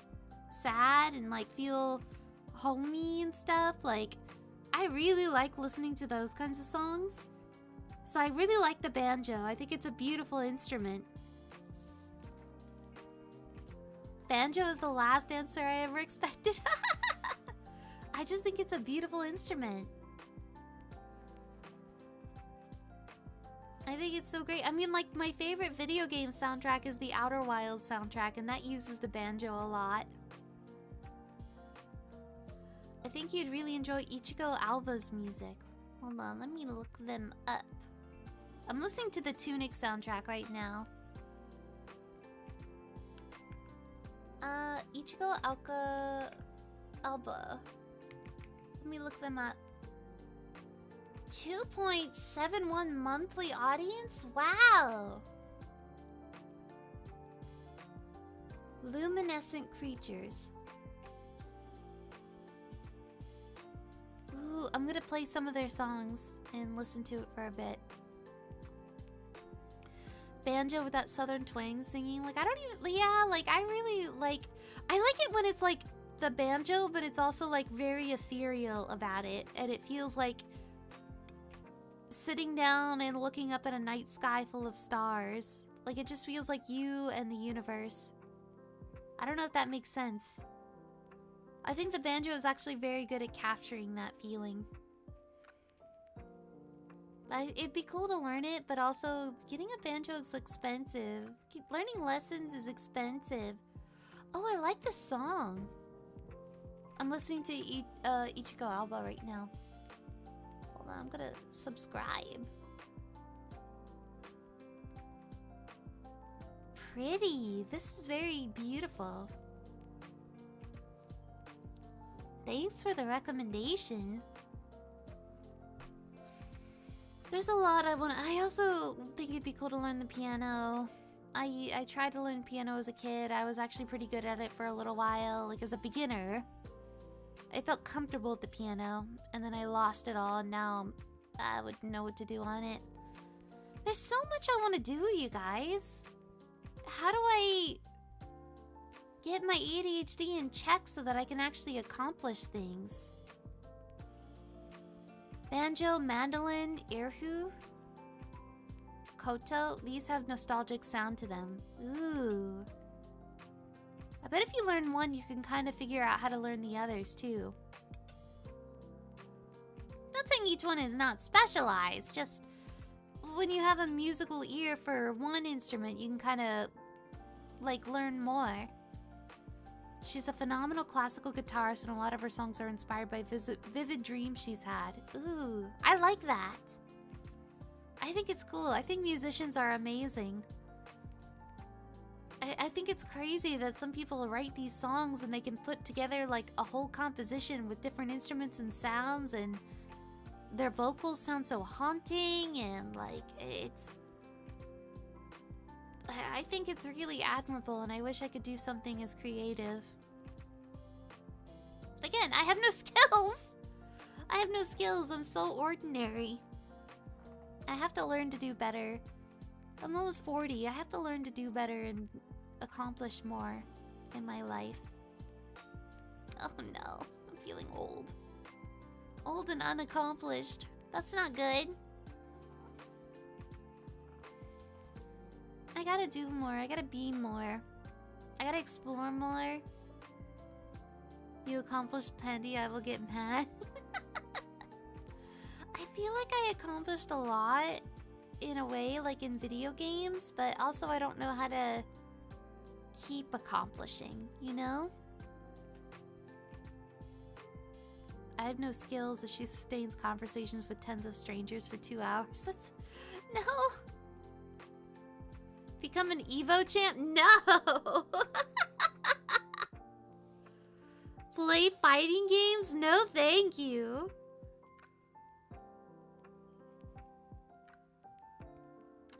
sad and like feel homey and stuff. Like, I really like listening to those kinds of songs. So I really like the banjo. I think it's a beautiful instrument. Banjo is the last answer I ever expected. I just think it's a beautiful instrument. I think it's so great. I mean, like, my favorite video game soundtrack is the Outer Wilds soundtrack, and that uses the banjo a lot. I think you'd really enjoy Ichigo Alba's music. Hold on, let me look them up. I'm listening to the Tunic soundtrack right now. Ichigo Alba. Let me look them up. 2.71 monthly audience? Wow! Luminescent Creatures. Ooh, I'm gonna play some of their songs and listen to it for a bit. Banjo with that southern twang singing. Like, I don't even... Yeah, like, I really, like... I like it when it's, like, the banjo, but it's also, like, very ethereal about it. And it feels like sitting down and looking up at a night sky full of stars. Like, it just feels like you and the universe. I don't know if that makes sense. I think the banjo is actually very good at capturing that feeling. It'd be cool to learn it, but also getting a banjo is expensive. Learning lessons is expensive. Oh, I like this song. I'm listening to Ichigo Alba right now. Hold on, I'm gonna subscribe. Pretty. This is very beautiful. Thanks for the recommendation. There's a lot I want to... I also think it'd be cool to learn the piano. I tried to learn piano as a kid. I was actually pretty good at it for a little while, like as a beginner. I felt comfortable at the piano, and then I lost it all, and now I wouldn't know what to do on it. There's so much I want to do, you guys. How do I get my ADHD in check so that I can actually accomplish things? Banjo, mandolin, erhu, koto, these have nostalgic sound to them. Ooh. I bet if you learn one, you can kind of figure out how to learn the others too. Not saying each one is not specialized, just when you have a musical ear for one instrument, you can kind of, like, learn more. She's a phenomenal classical guitarist, and a lot of her songs are inspired by vivid dreams she's had. Ooh, I like that. I think it's cool. I think musicians are amazing. I think it's crazy that some people write these songs and they can put together, like, a whole composition with different instruments and sounds, and their vocals sound so haunting, and, like, it's... I think it's really admirable, and I wish I could do something as creative. Again, I have no skills! I have no skills. I'm so ordinary. I have to learn to do better. I'm almost 40. I have to learn to do better and accomplish more in my life. Oh no, I'm feeling old. Old and unaccomplished. That's not good. I gotta do more. I gotta be more. I gotta explore more. You accomplish plenty, I will get mad. I feel like I accomplished a lot in a way, like in video games, but also I don't know how to keep accomplishing, you know? I have no skills as she sustains conversations with tens of strangers for 2 hours. That's... No! Become an Evo champ? No! Play fighting games? No, thank you.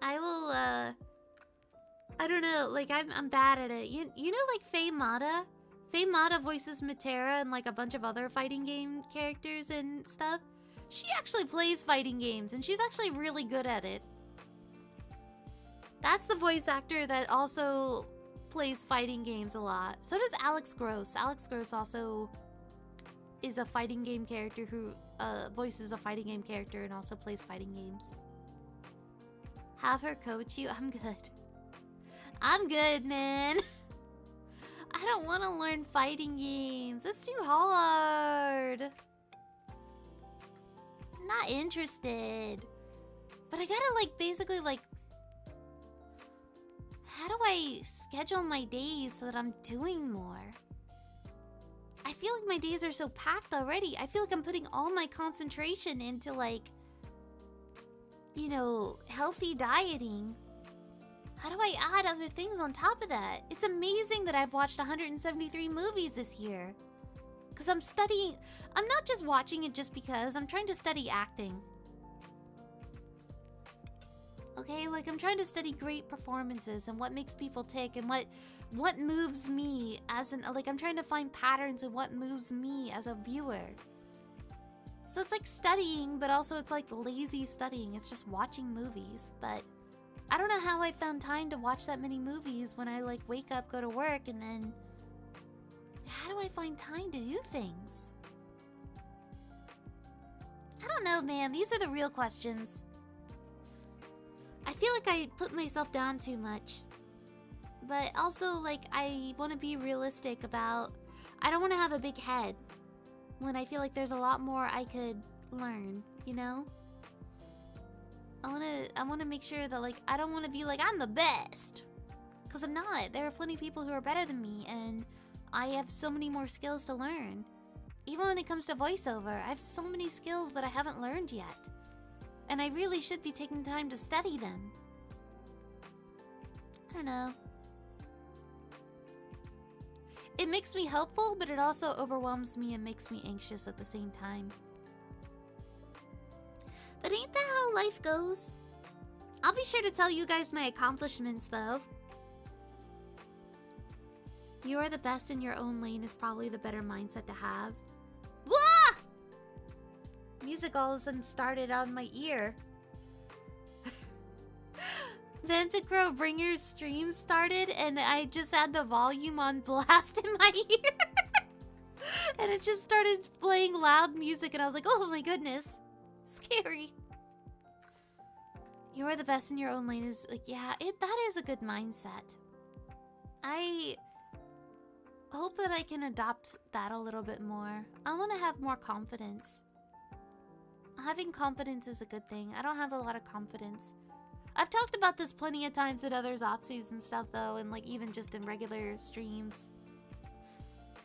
I will, I don't know, like, I'm bad at it. You know, like, Faye Mata? Faye Mata voices Matera and, like, a bunch of other fighting game characters and stuff. She actually plays fighting games, and she's actually really good at it. That's the voice actor that also plays fighting games a lot. So does Alex Gross. Alex Gross also is a fighting game character who voices a fighting game character and also plays fighting games. Have her coach you? I'm good. I'm good, man. I don't want to learn fighting games. It's too hard. I'm not interested. But I gotta, like, basically, like... How do I schedule my days so that I'm doing more? I feel like my days are so packed already. I feel like I'm putting all my concentration into, like... You know, healthy dieting. How do I add other things on top of that? It's amazing that I've watched 173 movies this year. Because I'm studying... I'm not just watching it just because. I'm trying to study acting. Okay, like I'm trying to study great performances and what makes people tick and what moves me as an... Like I'm trying to find patterns in what moves me as a viewer. So it's like studying, but also it's like lazy studying. It's just watching movies, but... I don't know how I found time to watch that many movies when I like wake up, go to work, and then... How do I find time to do things? I don't know, man. These are the real questions. I feel like I put myself down too much. But also, like, I want to be realistic about... I don't want to have a big head when I feel like there's a lot more I could learn, you know? I want to make sure that, like, I don't want to be like, I'm the best. Because I'm not. There are plenty of people who are better than me, and I have so many more skills to learn. Even when it comes to voiceover, I have so many skills that I haven't learned yet. And I really should be taking time to study them. I don't know. It makes me hopeful, but it also overwhelms me and makes me anxious at the same time. But ain't that how life goes? I'll be sure to tell you guys my accomplishments, though. You are the best in your own lane is probably the better mindset to have. Wah! Music all of a sudden started on my ear. Then to grow Bring Your Stream started, and I just had the volume on blast in my ear. And it just started playing loud music, and I was like, oh my goodness. Scary. You are the best in your own lane is like, yeah, that is a good mindset. I hope that I can adopt that a little bit more. I want to have more confidence. Having confidence is a good thing. I don't have a lot of confidence. I've talked about this plenty of times in other Zatsus and stuff though, and like even just in regular streams.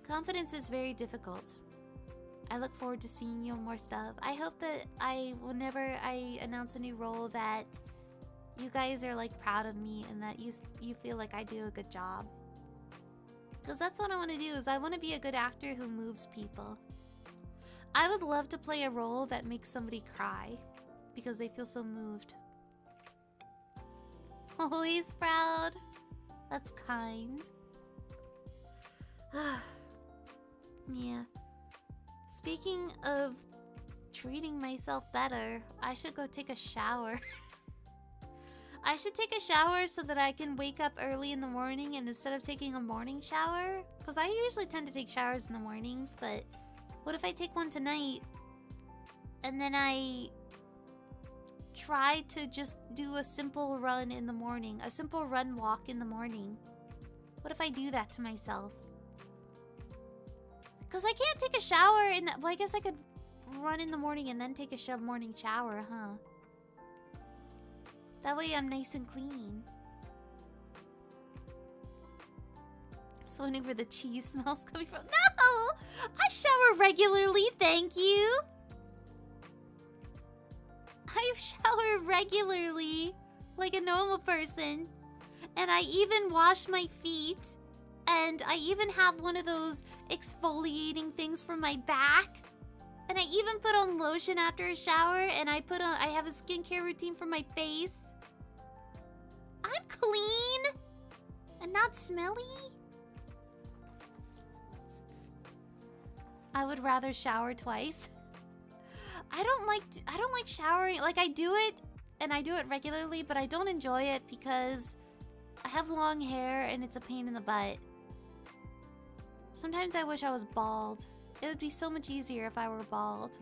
Confidence is very difficult. I look forward to seeing you on more stuff. I hope that whenever I announce a new role, that you guys are like proud of me and that you feel like I do a good job. Because that's what I want to do, is I want to be a good actor who moves people. I would love to play a role that makes somebody cry because they feel so moved. Always proud. That's kind. Yeah. Speaking of treating myself better, I should go take a shower. I should take a shower so that I can wake up early in the morning, and instead of taking a morning shower, because I usually tend to take showers in the mornings, but what if I take one tonight and then I try to just do a simple run in the morning, a simple run walk in the morning? What if I do that to myself? Because I can't take a shower in the... Well, I guess I could run in the morning and then take a morning shower, huh? That way I'm nice and clean. So wondering where the cheese smells coming from. No! I shower regularly, thank you! I shower regularly, like a normal person. And I even wash my feet. And I even have one of those exfoliating things for my back. And I even put on lotion after a shower. And I have a skincare routine for my face. I'm clean and not smelly. I would rather shower twice. I don't like showering. Like, I do it and I do it regularly, but I don't enjoy it because I have long hair and it's a pain in the butt. Sometimes I wish I was bald. It would be so much easier if I were bald.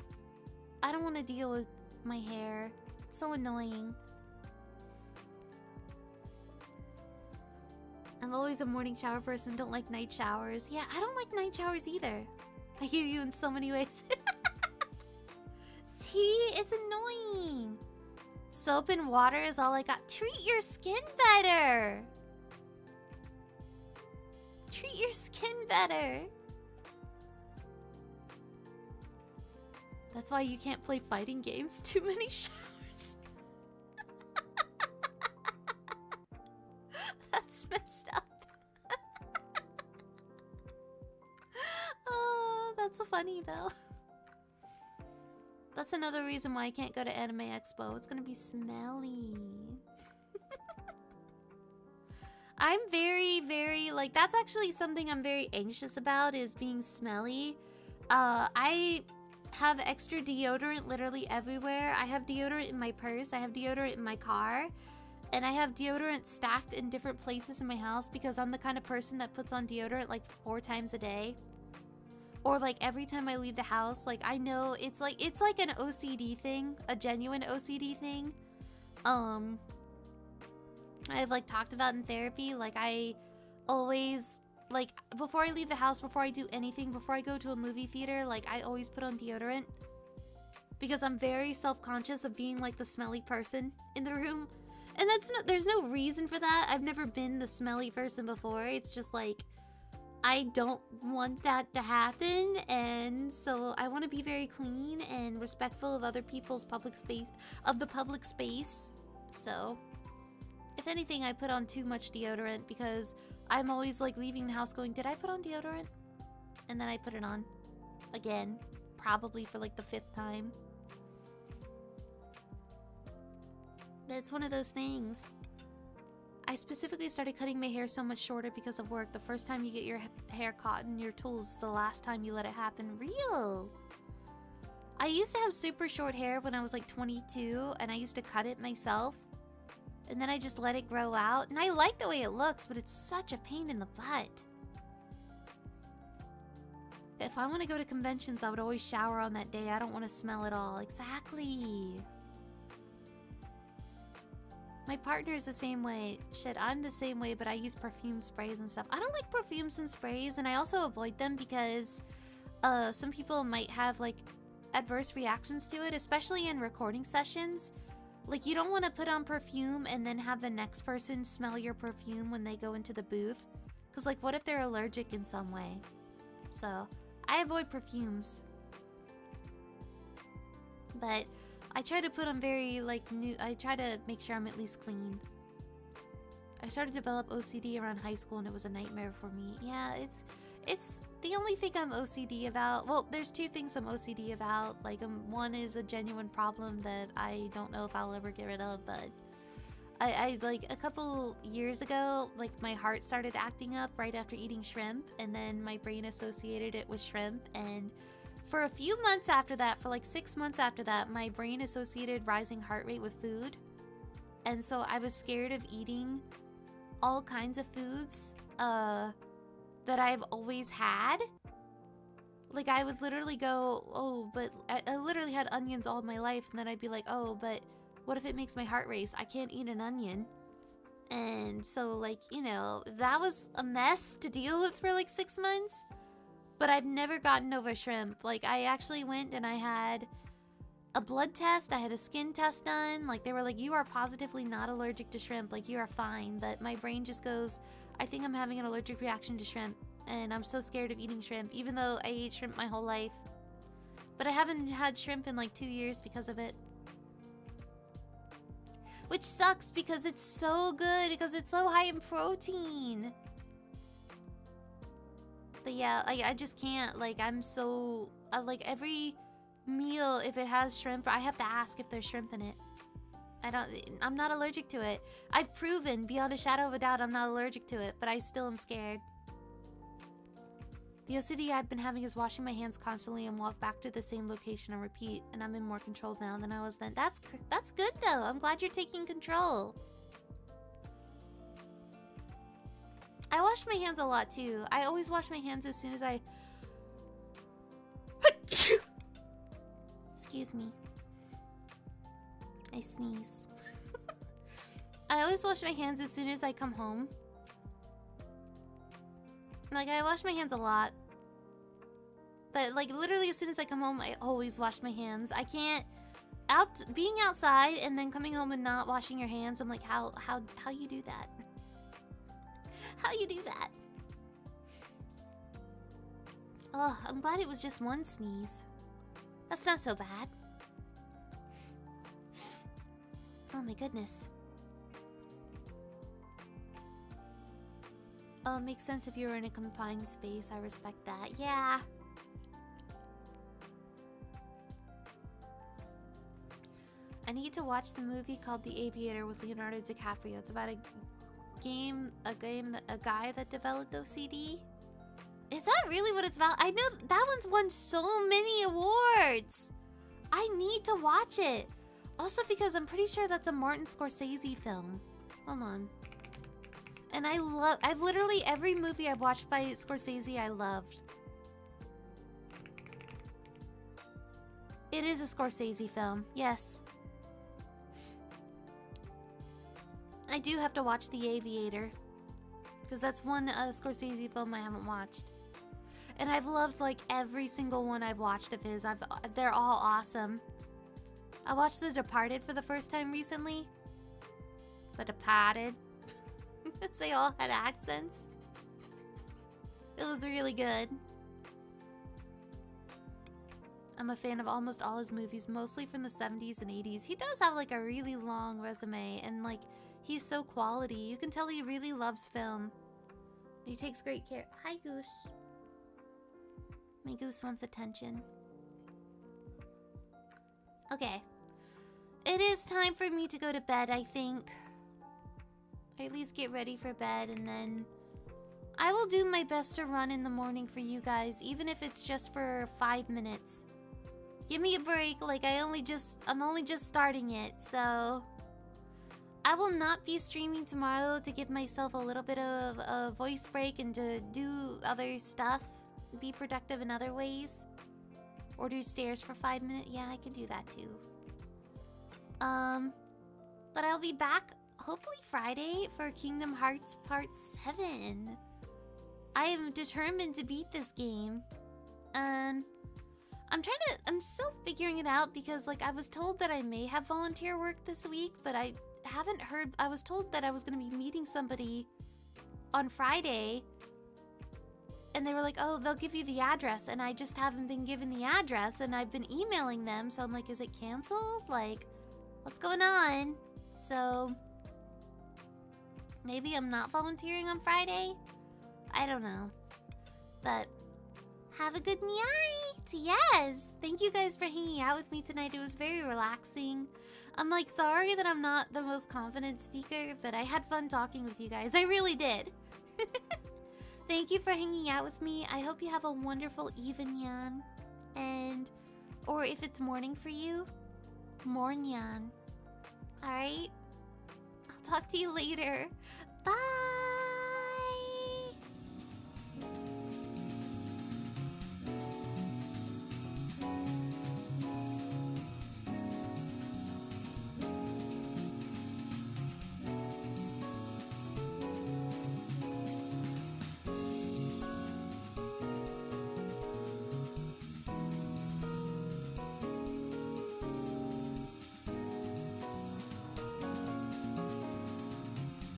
I don't want to deal with my hair. It's so annoying. I'm always a morning shower person, don't like night showers. Yeah, I don't like night showers either. I hear you in so many ways. See, it's annoying. Soap and water is all I got. Treat your skin better. Treat your skin better. That's why you can't play fighting games. Too many showers. That's messed up. Oh, that's so funny though. That's another reason why I can't go to Anime Expo. It's gonna be smelly. I'm very, like, that's actually something I'm very anxious about, is being smelly. I have extra deodorant literally everywhere. I have deodorant in my purse, I have deodorant in my car, and I have deodorant stacked in different places in my house because I'm the kind of person that puts on deodorant like 4 times a day. Or like every time I leave the house, like I know it's like an OCD thing, a genuine OCD thing. I've like talked about in therapy, like I always, like before I leave the house, before I do anything, before I go to a movie theater, like I always put on deodorant because I'm very self-conscious of being like the smelly person in the room. And there's no reason for that. I've never been the smelly person before. It's just like I don't want that to happen, and so I want to be very clean and respectful of other people's public space, of the public space. So if anything, I put on too much deodorant because I'm always like leaving the house going, did I put on deodorant? And then I put it on again, probably for like the 5th time. But it's one of those things. I specifically started cutting my hair so much shorter because of work. The first time you get your hair caught in your tools is the last time you let it happen. Real! I used to have super short hair when I was like 22, and I used to cut it myself. And then I just let it grow out. And I like the way it looks, but it's such a pain in the butt. If I want to go to conventions, I would always shower on that day. I don't want to smell at all. Exactly. My partner is the same way. Shit, I'm the same way, but I use perfume sprays and stuff. I don't like perfumes and sprays, and I also avoid them because some people might have like adverse reactions to it, especially in recording sessions. Like, you don't want to put on perfume and then have the next person smell your perfume when they go into the booth. Because, like, what if they're allergic in some way? So, I avoid perfumes. But I try to put on very, like, I try to make sure I'm at least clean. I started to develop OCD around high school, and it was a nightmare for me. Yeah, it's the only thing I'm OCD about. Well, there's 2 things I'm OCD about. Like, one is a genuine problem that I don't know if I'll ever get rid of, but I like, a couple years ago, like, my heart started acting up right after eating shrimp, and then my brain associated it with shrimp, and for a few months after that, for like 6 months after that, my brain associated rising heart rate with food. And so I was scared of eating all kinds of foods that I've always had. Like, I would literally go, oh, but I literally had onions all my life, and then I'd be like, oh, but what if it makes my heart race? I can't eat an onion. And so, like, you know, that was a mess to deal with for like 6 months. But I've never gotten over shrimp. Like, I actually went and I had a blood test, I had a skin test done. Like, they were like, you are positively not allergic to shrimp. Like, you are fine. But my brain just goes, I think I'm having an allergic reaction to shrimp. And I'm so scared of eating shrimp, even though I ate shrimp my whole life. But I haven't had shrimp in like 2 years because of it. Which sucks because it's so good, because it's so high in protein. But yeah, I just can't, like, I'm so, like, every meal, if it has shrimp, I have to ask if there's shrimp in it. I'm not allergic to it. I've proven, beyond a shadow of a doubt, I'm not allergic to it, but I still am scared. The OCD I've been having is washing my hands constantly and walk back to the same location and repeat, and I'm in more control now than I was then. That's good, though. I'm glad you're taking control. I wash my hands a lot, too. I always wash my hands as soon as I... Excuse me. I sneeze. I always wash my hands as soon as I come home. Like, I wash my hands a lot. But, like, literally as soon as I come home, I always wash my hands. I can't... Being outside and then coming home and not washing your hands, I'm like, how you do that? How you do that? Oh, I'm glad it was just one sneeze. That's not so bad. Oh my goodness. Oh, it makes sense if you're in a confined space. I respect that. Yeah. I need to watch the movie called The Aviator with Leonardo DiCaprio. It's about a guy that developed OCD. Is that really what it's about? I know that one's won so many awards. I need to watch it. Also because I'm pretty sure that's a Martin Scorsese film. Hold on. And I've literally every movie I've watched by Scorsese I loved. It is a Scorsese film, yes. I do have to watch The Aviator. Because that's one Scorsese film I haven't watched. And I've loved like every single one I've watched of his. They're all awesome. I watched The Departed for the first time recently. The Departed. They all had accents. It was really good. I'm a fan of almost all his movies, mostly from the 70s and 80s. He does have like a really long resume and like he's so quality. You can tell he really loves film. He takes great care. Hi, Goose. My goose wants attention. Okay. It is time for me to go to bed, I think. Or at least get ready for bed, and then I will do my best to run in the morning for you guys, even if it's just for 5 minutes. Give me a break, like I'm only just starting it, so I will not be streaming tomorrow to give myself a little bit of a voice break and to do other stuff. Be productive in other ways. Or do stairs for 5 minutes. Yeah, I can do that too. But I'll be back hopefully Friday for Kingdom Hearts Part 7. I am determined to beat this game. I'm still figuring it out because like I was told that I may have volunteer work this week, but I haven't heard. I was told that I was going to be meeting somebody on Friday. And they were like, oh, they'll give you the address. And I just haven't been given the address. And I've been emailing them. So I'm like, is it canceled? Like, what's going on? So maybe I'm not volunteering on Friday? I don't know. But have a good night. Yes. Thank you guys for hanging out with me tonight. It was very relaxing. I'm like, sorry that I'm not the most confident speaker. But I had fun talking with you guys. I really did. Thank you for hanging out with me. I hope you have a wonderful evening. And, or if it's morning for you, mornyan. Alright? I'll talk to you later. Bye!